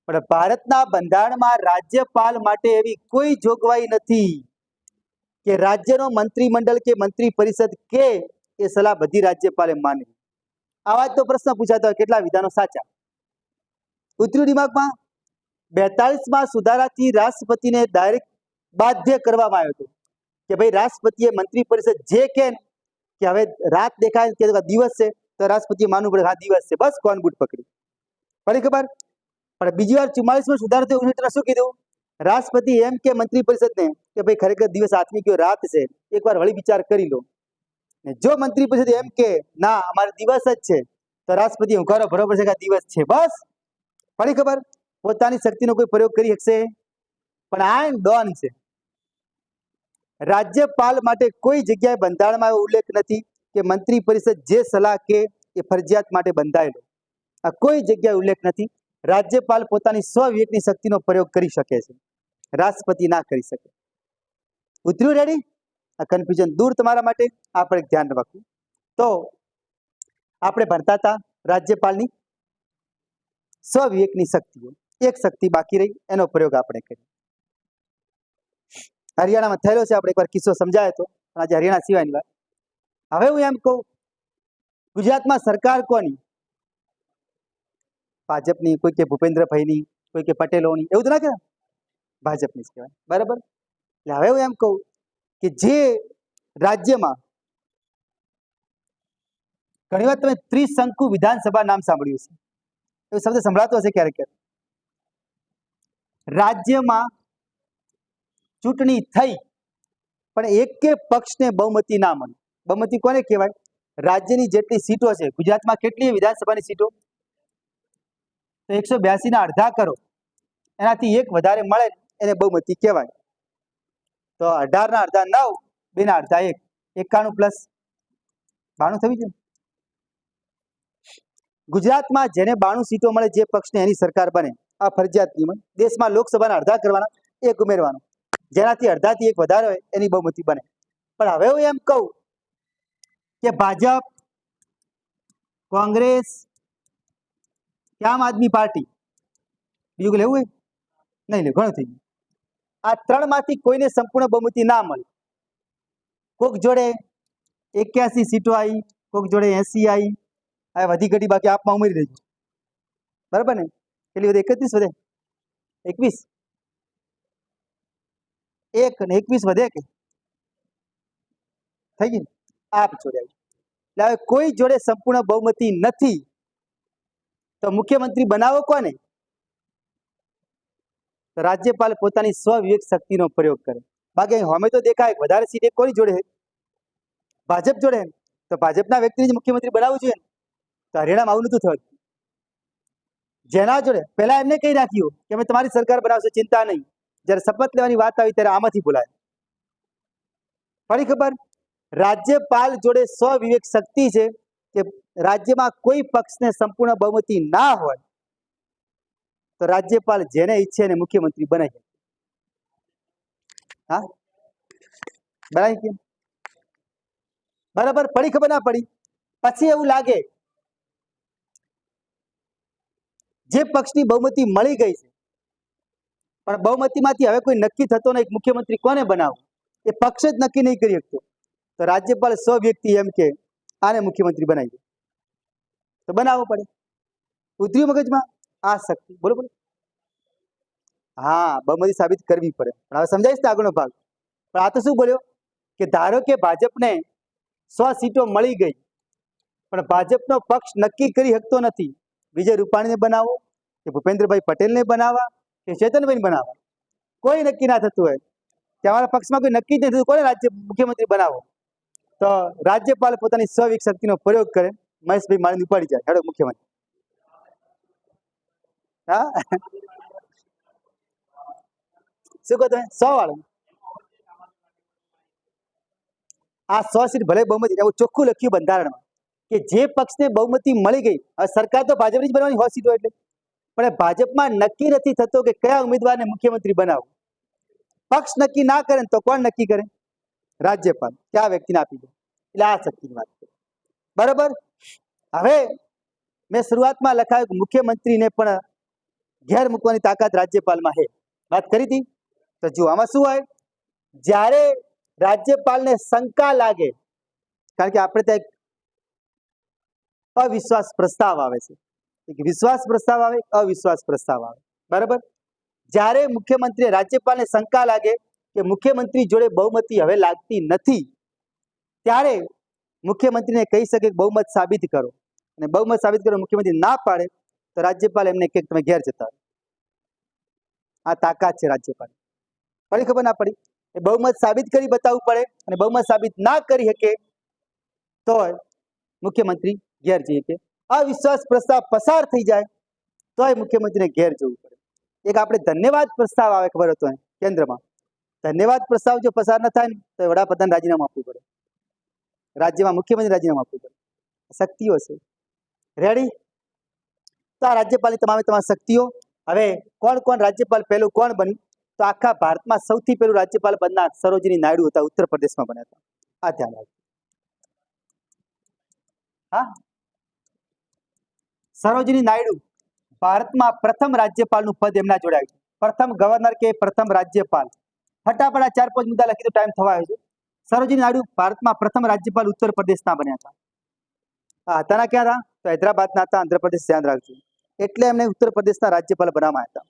પણ ભારતના બંધારણમાં રાજ્યપાલ માટે એવી કોઈ જોગવાઈ નથી કે રાજ્યનો મંત્રીમંડળ કે મંત્રી પરિષદ કે એ સલાહ બધી રાજ્યપાલે માનવી. આવા જ તો પ્રશ્ન પૂછાતા હોય, કેટલા વિધાનો સાચા? ઉતર્યું દિમાગમાં? 42મા સુધારાથી રાષ્ટ્રપતિને ડાયરેક્ટ બાધ્ય કરવામાં આવ્યો હતો કે ભાઈ રાષ્ટ્રપતિએ મંત્રી પરિષદ જે કે હવે રાત દેખાય કે દિવસ છે, તો રાષ્ટ્રપતિએ માનવું પડે હા દિવસ છે, બસ કોણ બૂટ પકડી. પડી ખબર? પણ બીજી વાર 44મો સુધારો થયો 19 શું કીધું? રાષ્ટ્રપતિ એમ કે મંત્રી પરિષદને કે ભાઈ ખરેખર દિવસ આથમી ગયો, રાત છે, એકવાર વળી વિચાર કરી લો. ને જો મંત્રી પરિષદ એમ કે ના અમારે દિવસ જ છે, તો રાષ્ટ્રપતિ હુંકારો બરોબર છે કે દિવસ છે, બસ. પડી ખબર? પોતાની શક્તિનો કોઈ પ્રયોગ કરી શકશે પણ આ ડોન છે. રાજ્યપાલ માટે કોઈ જગ્યાએ બંધારણમાં એવો ઉલ્લેખ નથી કે મંત્રી પરિષદ જે સલાહ કે એ ફરજિયાત માટે બંધાયેલો. આ કોઈ જગ્યાએ ઉલ્લેખ નથી. રાજ્યપાલ પોતાની સ્વવિવેકની શક્તિનો પ્રયોગ કરી શકે છે, રાષ્ટ્રપતિ ના કરી શકે. ઉતર્યું? રેડી? આ કન્ફ્યુઝન દૂર તમારા માટે આપણે ધ્યાન રાખવું. તો આપણે ભણતા હતા રાજ્યપાલની સ્વવિવેકની શક્તિઓ. એક શક્તિ બાકી રહી, એનો પ્રયોગ આપણે કરીએ. હરિયાણામાં થયેલો છે, આપણે એકવાર કિસ્સો સમજાયો હતો, પણ આજે હરિયાણા સિવાયની વાત. હવે હું એમ કહું, ગુજરાતમાં સરકાર કોની? ભાજપની. કોઈ કે ભૂપેન્દ્રભાઈની, કોઈ કે પટેલોની, એવું તો ના કહેવાય, ભાજપની જ કહેવાય. બરાબર? એટલે હવે હું એમ કહું કે જે રાજ્યમાં ઘણી વાર તમે ત્રિશંકુ વિધાનસભા નામ સાંભળ્યું છે, એવું શબ્દ સંભળાતો હશે ક્યારેક ક્યારેક. રાજ્યમાં ચૂંટણી થઈ પણ એકે પક્ષને બહુમતી ના મળી. બહુમતી કોને કહેવાય? રાજ્યની જેટલી સીટો છે, ગુજરાતમાં કેટલી વિધાનસભાની સીટો? તો 182 ના અડધા કરો, એનાથી એક વધારે મળે એને બહુમતી કહેવાય. તો 18 ના અડધા 9, 2 ના અડધા 1, 91 પ્લસ 92 થવી જોઈએ. ગુજરાતમાં જેને 92 સીટો મળે, જે પક્ષને એની સરકાર બને. આ ફરજિયાત નિયમ. દેશમાં લોકસભાના અડધા કરવાના, એક ઉમેરવાનો, જેનાથી અડધાથી એક વધારે હોય એની બહુમતી બને. પણ હવે હું એમ કહું કે ભાજપ, કોંગ્રેસ કે આમ આદમી પાર્ટી, બીજું લેવું હોય નહીં લે, ઘણું થઈ ગયું. આ ત્રણમાંથી કોઈને સંપૂર્ણ બહુમતી ના મળે. કોક જોડે 81 સીટો આવી, કોક જોડે 80 આવી, આ વધી ઘટી બાકી આપમાં ઉમેરી દેજો. બરાબર ને? કેટલી વધે? 31 વધે? 21? 1 અને 21 વધે કે થઈ ગઈ? આપ જોડે આવી. એટલે હવે કોઈ જોડે સંપૂર્ણ બહુમતી નથી, તો મુખ્યમંત્રી બનાવો કોને? રાજ્યપાલ પોતાની સ્વવિવેક શક્તિનો પ્રયોગ કરે. બાકી હમે તો દેખાય વધારે સીટ એક કોની જોડે? ભાજપ જોડે. તો ભાજપના વ્યક્તિને જ મુખ્યમંત્રી બનાવવું જોઈએ ને. તો હરિયાણામાં આવું નતું થયું. જેના જોડે પહેલા એમને કહી રાખ્યું કે અમે તમારી સરકાર બનાવશો, ચિંતા નહીં. જ્યારે શપથ લેવાની વાત આવી ત્યારે આમાંથી બોલાય. ફરી ખબર? રાજ્યપાલ જોડે સ્વવિવેક શક્તિ છે કે રાજ્યમાં કોઈ પક્ષને સંપૂર્ણ બહુમતી ના હોય તો રાજ્યપાલ જેને ઈચ્છે એને મુખ્યમંત્રી બનાવી શકે. હા, બનાવી કેમ? બરાબર, પડી ખબર ના પડી? પછી એવું લાગે જે પક્ષની બહુમતી મળી ગઈ છે પણ બહુમતીમાંથી હવે કોઈ નક્કી થતો નહીં મુખ્યમંત્રી કોને બનાવવું, એ પક્ષ જ નક્કી નહીં કરી શકતો, તો રાજ્યપાલ સો વ્યક્તિ એમ કે આને મુખ્યમંત્રી બનાવી દે, તો બનાવવો પડે. ઉતર્યું મગજમાં આ શક્તિ? બોલો બોલો. હા, બહુમતી સાબિત કરવી પડે. પણ હવે સમજાય છે આગળનો ભાગ. પણ આ તો શું બોલ્યો કે ધારો કે ભાજપને 100 સીટો મળી ગઈ પણ ભાજપનો પક્ષ નક્કી કરી શકતો નથી વિજય રૂપાણીને બનાવો કે ભૂપેન્દ્રભાઈ પટેલને બનાવવા કે ચેતનભાઈને બનાવવા, કોઈ નક્કી ના થતું હોય કે અમારા પક્ષમાં કોઈ નક્કી જ નથી થતું કોને રાજ્ય મુખ્યમંત્રી બનાવો, તો રાજ્યપાલ પોતાની સ્વવિક શક્તિનો પ્રયોગ કરે, મહેશભાઈ માળીને ઉપાડી જાય, હેડો મુખ્યમંત્રી. હા, શું કહો તમે? 100 વાળો આ 100 સીટ ભલે બહુમતી, એવું ચોખ્ખું લખ્યું બંધારણમાં કે જે પક્ષને બહુમતી મળી ગઈ, સરકાર તો ભાજપની જ બનવાની 100 સીટો એટલે, પણ ભાજપમાં નક્કી નથી થતો કે કયા ઉમેદવારને મુખ્યમંત્રી બનાવવું. પક્ષ નક્કી ના કરે તો કોણ નક્કી કરે? રાજ્યપાલ, કયા વ્યક્તિને આપી દે. એટલે આ શક્તિની વાત છે. બરાબર. હવે મેં શરૂઆતમાં લખાયું મુખ્યમંત્રીને પણ ઘેર મૂકવાની તાકાત રાજ્યપાલમાં છે, વાત કરી હતી. તો જુઓ આમાં શું હોય, જ્યારે રાજ્યપાલને શંકા લાગે, કારણ કે આપણે ત્યાં અવિશ્વાસ પ્રસ્તાવ આવે છે, એક વિશ્વાસ પ્રસ્તાવ આવે, અવિશ્વાસ પ્રસ્તાવ આવે, બરાબર. જ્યારે મુખ્યમંત્રી રાજ્યપાલને શંકા લાગે કે મુખ્યમંત્રી જોડે બહુમતી હવે લાગતી નથી, ત્યારે મુખ્યમંત્રીને કહી શકે બહુમત સાબિત કરો, અને બહુમત સાબિત કરો મુખ્યમંત્રી ના પાડે તો રાજ્યપાલ એમને કે તમે ઘેર જતા રહો. આ તાકાત છે રાજ્યપાલ. પડી ખબર ના પડી? એ બહુમત સાબિત કરી બતાવવું પડે, અને બહુમત સાબિત ના કરી શકે તો મુખ્યમંત્રી ઘેર જઈએ કે અવિશ્વાસ પ્રસ્તાવ પસાર થઈ જાય તોય મુખ્યમંત્રીને ઘેર જવું પડે. એક આપણે ધન્યવાદ પ્રસ્તાવ આવે, ખબર હતો કેન્દ્રમાં, ધન્યવાદ પ્રસ્તાવ જો પસાર ન થાય ને તો વડાપ્રધાન રાજીનામું આપવું પડે, રાજ્યમાં મુખ્યમંત્રી રાજીનામું આપવું પડે. શક્તિઓ છે. રેડી? તો આ રાજ્યપાલની તમારી શક્તિઓ. હવે કોણ કોણ રાજ્યપાલ પહેલું કોણ બન્યું? તો આખા ભારતમાં સૌથી પહેલું રાજ્યપાલ બનનાર સરોજિની નાયડુ હતા, ઉત્તર પ્રદેશમાં બન્યા હતા. આ ધ્યાન રાખજો. હા, સરોજિની નાયડુ ભારતમાં પ્રથમ રાજ્યપાલનું પદ એમના જોડે આવ્યું. પ્રથમ ગવર્નર કે પ્રથમ રાજ્યપાલ. ફટાફટ આ 4-5 મુદ્દા લખી દો, ટાઈમ થવા આવ્યો છે. સરોજિની નાયડુ ભારતમાં પ્રથમ રાજ્યપાલ ઉત્તર પ્રદેશના બન્યા હતા. હતાના ક્યાં હતા? તો હૈદરાબાદના હતા, આંધ્રપ્રદેશ, ધ્યાન રાખજો. એટલે એમને ઉત્તર પ્રદેશના રાજ્યપાલ બનાવવામાં હતા.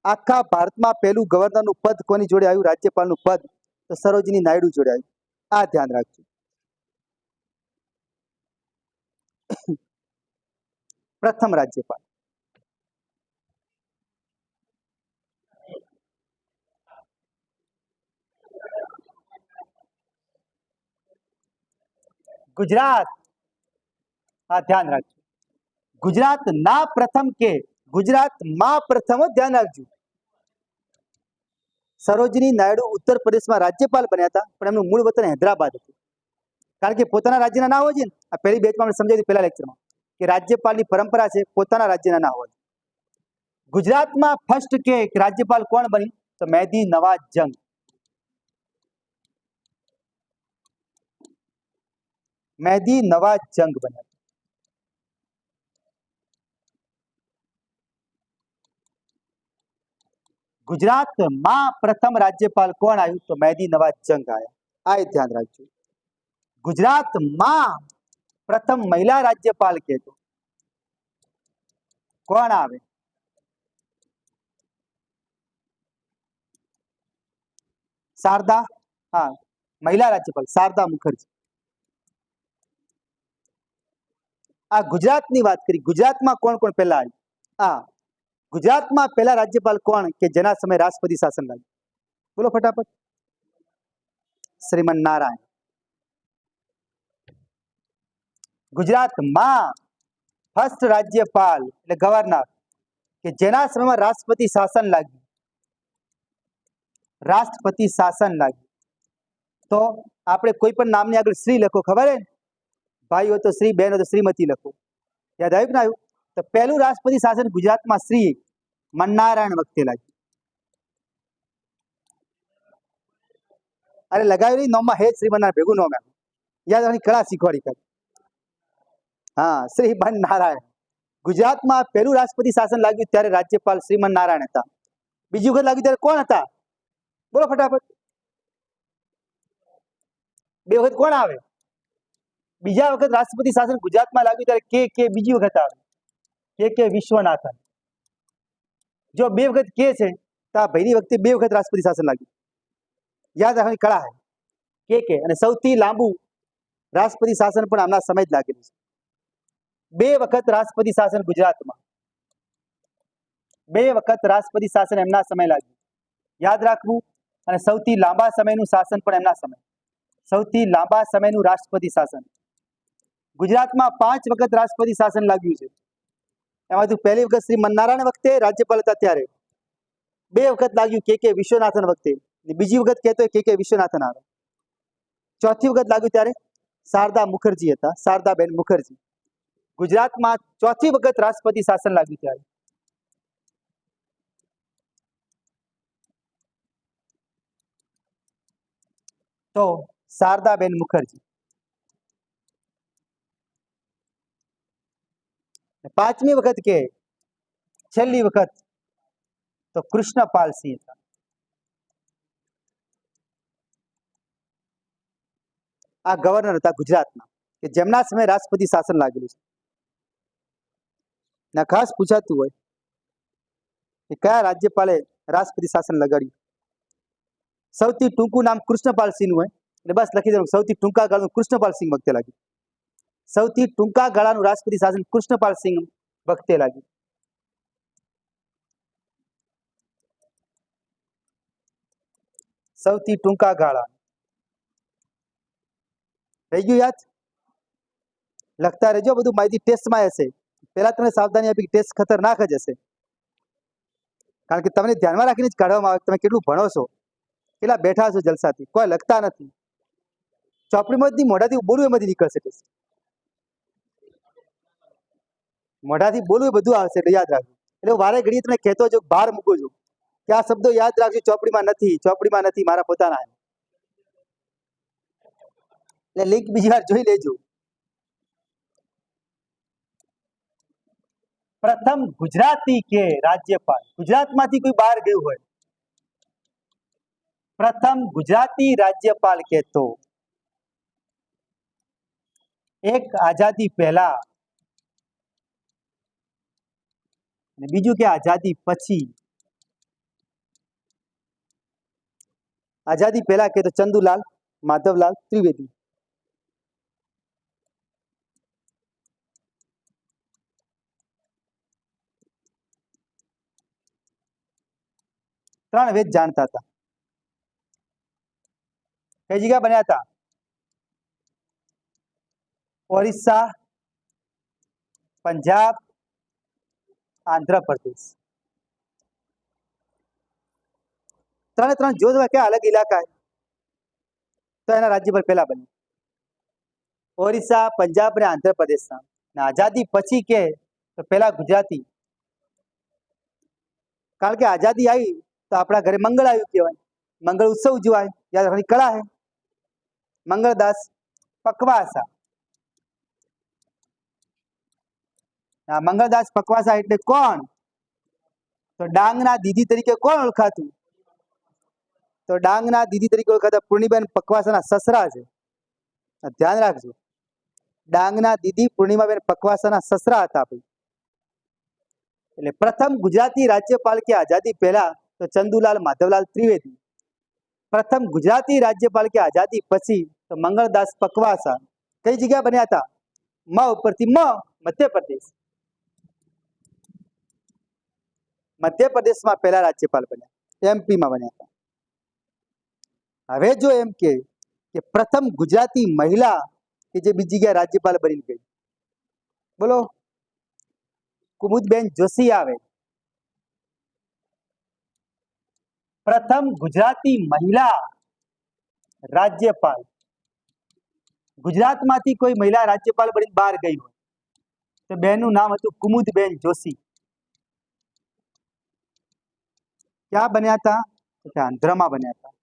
આખા ભારતમાં પહેલું ગવર્નરનું પદ કોની જોડે આવ્યું? રાજ્યપાલનું પદ તો સરોજિની નાયડુ જોડે આવ્યું. આ ધ્યાન રાખજો. પ્રથમ રાજ્યપાલ. ગુજરાત. આ ધ્યાન રાખજો. ગુજરાત ના પ્રથમ કે ગુજરાતમાં પ્રથમ, ધ્યાન રાખજો. સરોજિની નાયડુ ઉત્તર પ્રદેશમાં રાજ્યપાલ બન્યા હતા, પણ એમનું મૂળ વતન હૈદરાબાદ હતું. કારણ કે પોતાના રાજ્યના ના હોય છે ને, આ પહેલી બેચમાં આપણે સમજાવી પહેલા લેક્ચરમાં કે રાજ્યપાલની પરંપરા છે પોતાના રાજ્યના ના હોય. ગુજરાતમાં ફર્સ્ટ કે રાજ્યપાલ કોણ બની? તો મહેદી નવાઝ જંગ. મહેદી નવાઝ જંગ બન્યા. ગુજરાતમાં પ્રથમ રાજ્યપાલ કોણ આવ્યું? તો મહેદી નવાઝ જંગ આવ્યા. આ ધ્યાન રાખજો. ગુજરાતમાં પ્રથમ મહિલા રાજ્યપાલ કે તો કોણ આવે? શારદા. હા, મહિલા રાજ્યપાલ શારદા મુખર્જી. આ ગુજરાતની વાત કરી. ગુજરાતમાં કોણ કોણ પહેલા આવ્યું? આ ગુજરાતમાં પહેલા રાજ્યપાલ કોણ કે જેના સમયે રાષ્ટ્રપતિ શાસન લાગ્યું? બોલો ફટાફટ. શ્રીમન નારાયણ. ગુજરાતમાં ફર્સ્ટ રાજ્યપાલ એટલે ગવર્નર કે જેના સમયમાં રાષ્ટ્રપતિ શાસન લાગ્યું, રાષ્ટ્રપતિ શાસન લાગ્યું તો આપણે કોઈ પણ નામની આગળ શ્રી લખો, ખબર હે? ભાઈ હોય તો શ્રી, બહેન હોય તો શ્રીમતી લખો. યાદ આવ્યું કે ના આવ્યું? તો પહેલું રાષ્ટ્રપતિ શાસન ગુજરાતમાં શ્રી મન્નારાયણ વખતે લાગ્યું. અરે લગાવ્યું નહીં, નોમમાં હે શ્રી મન્નારાયણ ભેગું નોમ આવ્યું. યાદ રાખવાની કળા શીખવાડી કરી. હા, શ્રી મન્નારાયણ. ગુજરાતમાં પહેલું રાષ્ટ્રપતિ શાસન લાગ્યું ત્યારે રાજ્યપાલ શ્રીમન નારાયણ હતા. બીજી વખત લાગ્યું ત્યારે કોણ હતા? બોલો ફટાફટ. બે વખત કોણ આવે? બીજા વખત રાષ્ટ્રપતિ શાસન ગુજરાતમાં લાગ્યું ત્યારે કે બીજી વખત આવે કે વિશ્વનાથન. જો બે વખત કે છે તો આ ભાઈની વખતે બે વખત રાષ્ટ્રપતિ શાસન લાગ્યું. યાદ રાખવાની કળા હે કે અને સૌથી લાંબુ રાષ્ટ્રપતિ શાસન પણ આમના સમય જ લાગેલું છે. બે વખત રાષ્ટ્રપતિ શાસન ગુજરાતમાં, બે વખત રાષ્ટ્રપતિ શાસન એમના સમય લાગ્યું. યાદ રાખવું. અને સૌથી લાંબા સમયનું શાસન પણ એમના સમય. સૌથી લાંબા સમયનું રાષ્ટ્રપતિ શાસન ગુજરાતમાં 5 વખત રાષ્ટ્રપતિ શાસન લાગ્યું છે. એમાંથી પહેલી વખત શ્રી મન્નારાયણ વખતે રાજ્યપાલ હતા ત્યારે, બે વખત લાગ્યું કે વિશ્વનાથન વખતે, બીજી વખત કહેતો કે વિશ્વનાથન આવે. ચોથી વખત લાગ્યું ત્યારે શારદા મુખર્જી હતા, શારદાબેન મુખર્જી. ગુજરાતમાં ચોથી વખત રાષ્ટ્રપતિ શાસન લાગ્યું ત્યારે. તો શારદાબેન મુખર્જી. પાંચમી વખત કે છેલ્લી વખત તો કૃષ્ણપાલ સિંહ હતા. આ ગવર્નર હતા ગુજરાતના કે જેમના સમયે રાષ્ટ્રપતિ શાસન લાગેલું છે. ના ખાસ પૂછાતું હોય કે કયા રાજ્યપાલે રાષ્ટ્રપતિ શાસન લગાડ્યું. સૌથી ટૂંકું નામ કૃષ્ણપાલ સિંહ હોય એટલે બસ લખી દેવું સૌથી ટૂંકા ગાળાનું કૃષ્ણપાલ સિંહ વખતે લાગ્યું. સૌથી ટૂંકા ગાળાનું રાષ્ટ્રપતિ શાસન કૃષ્ણપાલ સિંહ વખતે લાગ્યું. સૌથી ટૂંકા ગાળા. રહી ગયું યાદ? લખતા રહેજો, બધું માહિતી ટેસ્ટમાં હશે. પહેલા તમને સાવધાની આપી કે ટેસ્ટ ખતરનાક જ હશે, કારણ કે તમને ધ્યાનમાં રાખીને જ કાઢવામાં આવે તમે કેટલું ભણો છો, કેટલા બેઠા છો જલસાથી. કોઈ લખતા નથી. ચોપડીમાંથી મોઢાથી બોલવું એમાંથી નીકળશે. મોઢાથી બોલવું એ બધું આવશે એટલે યાદ રાખજો. એટલે વારે ઘડીએ તમે કહેતો જો બહાર મૂકો છો કે આ શબ્દો યાદ રાખજો, ચોપડીમાં નથી, ચોપડીમાં નથી, મારા પોતાના. એટલે લિંક બીજી વાર જોઈ લેજો. પ્રથમ ગુજરાતી કે રાજ્યપાલ, ગુજરાતમાંથી કોઈ બહાર ગયું હોય, પ્રથમ ગુજરાતી રાજ્યપાલ કે તો એક આઝાદી પહેલા અને બીજું કે આઝાદી પછી. આઝાદી પહેલા કે તો ચંદુલાલ માધવલાલ ત્રિવેદી. ત્રણ વેદ જાણતા હતા. કઈ જગ્યા બન્યા હતા? ઓરિસ્સા, પંજાબ, આંધ્રપ્રદેશ. ત્રણે ત્રણ જો ક્યાં અલગ ઇલાકા તો એના રાજ્યપાલ પહેલા બન્યા ઓરિસ્સા, પંજાબ અને આંધ્રપ્રદેશના. આઝાદી પછી કે તો પહેલા ગુજરાતી, કારણ કે આઝાદી આવી તો આપણા ઘરે મંગળ આવ્યું કહેવાય, મંગળ ઉત્સવ ઉજવાય. યાદ રાખવાની કળા હે. મંગળદાસ પકવાસા. મંગળદાસ પકવાસા એટલે કોણ? તો ડાંગના દીદી તરીકે કોણ ઓળખાતું? તો ડાંગના દીદી તરીકે ઓળખાતા પૂર્ણિમાબેન પકવાસાના સસરા છે. ધ્યાન રાખજો. ડાંગના દીદી પૂર્ણિમાબેન પકવાસાના સસરા હતા. એટલે પ્રથમ ગુજરાતી રાજ્યપાલ કે આઝાદી પહેલા તો ચંદુલાલ માધવલાલ ત્રિવેદી. પ્રથમ ગુજરાતી રાજ્યપાલ કે આઝાદી પછી તો મંગળદાસ પકવાસા. કઈ જગ્યા બન્યા હતા? મ ઉપરથી મધ્યપ્રદેશ. મધ્યપ્રદેશમાં પહેલા રાજ્યપાલ બન્યા, એમપીમાં બન્યા હતા. હવે જો એમ કે પ્રથમ ગુજરાતી મહિલા કે જે બીજી જગ્યાએ રાજ્યપાલ બની ગઈ, બોલો. કુમુદબેન જોશી આવે. પ્રથમ ગુજરાતી મહિલા રાજ્યપાલ ગુજરાતમાંથી કોઈ મહિલા રાજ્યપાલ બની બહાર ગઈ હોય તો બેનનું નામ હતું કુમુદબેન જોશી. ક્યાં બન્યા હતા? આંધ્રમાં બન્યા હતા.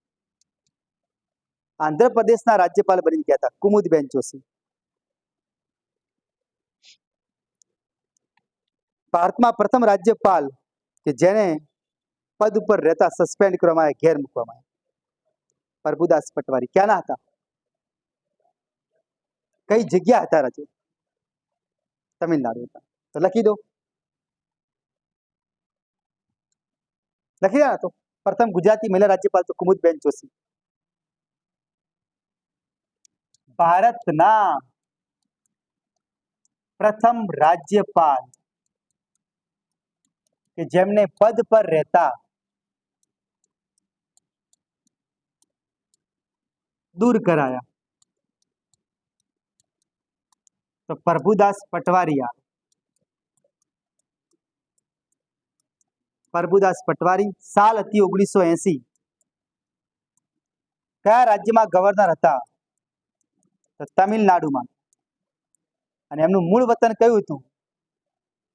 આંધ્રપ્રદેશના રાજ્યપાલ બની ગયા હતા કુમુદબેન જોશી. ભારતમાં પ્રથમ રાજ્યપાલ કે જેને પદ ઉપર રહેતા સસ્પેન્ડ કરવામાં આવ્યા, ઘેર મૂકવામાં આવ્યા, પ્રભુદાસ પટવારી. ક્યાંના હતા? કઈ જગ્યા હતા રાજ્ય? તમિલનાડુ હતા. તો લખી દો, લખી દો. તો પ્રથમ ગુજરાતી મહિલા રાજ્યપાલ તો કુમુદબેન જોશી. ભારતના પ્રથમ રાજ્યપાલ કે જેમને પદ પર રહેતા દૂર કરાયા તો પ્રભુદાસ પટવારિયા. પ્રભુદાસ પટવારી. સાલ હતી 1980. કયા રાજ્યમાં ગવર્નર હતા? તો તમિલનાડુમાં. અને એમનું મૂળ વતન કયું હતું?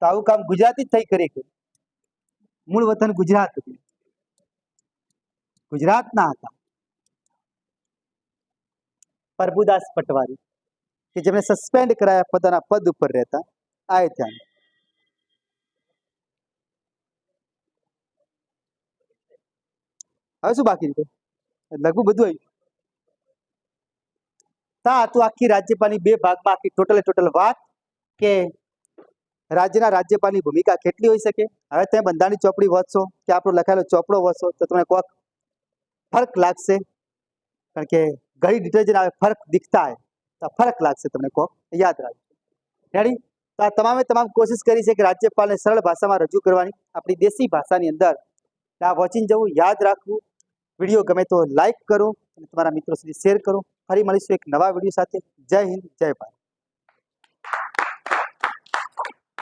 તો આવું કામ ગુજરાતી જ થઈ કરી કે મૂળ વતન ગુજરાત હતું, ગુજરાતના હતા પ્રભુદાસ પટવારી કે જેમને સસ્પેન્ડ કરાયા પોતાના પદ ઉપર રહેતા. આ ધ્યાન. હવે શું બાકી રહ્યું? લઘુ બધું આવ્યું. તા હતું આખી રાજ્યપાલની બે ભાગમાં આખી ટોટલ વાત કે રાજ્યના રાજ્યપાલની ભૂમિકા કેટલી હોઈ શકે. હવે તમે બંધારણની ચોપડી વાંચશો કે આપણો લખાયેલો ચોપડો વાંચશો તો તમને કોઈક ફરક લાગશે, કારણ કે ઘણી ડિટર્જન્ટ આવે, ફરક દિખતા હે તો ફરક લાગશે તમને, કોક યાદ રાખજો. રેડી? તો આ તમામ કોશિશ કરી છે કે રાજ્યપાલને સરળ ભાષામાં રજૂ કરવાની, આપણી દેશી ભાષાની અંદર. આ વોચિંગ જવું, યાદ રાખવું. વિડીયો ગમે તો લાઈક કરો અને તમારા મિત્રો સુધી શેર કરો. ફરી મળીશું એક નવા વિડીયો સાથે. જય હિન્દ, જય ભારત.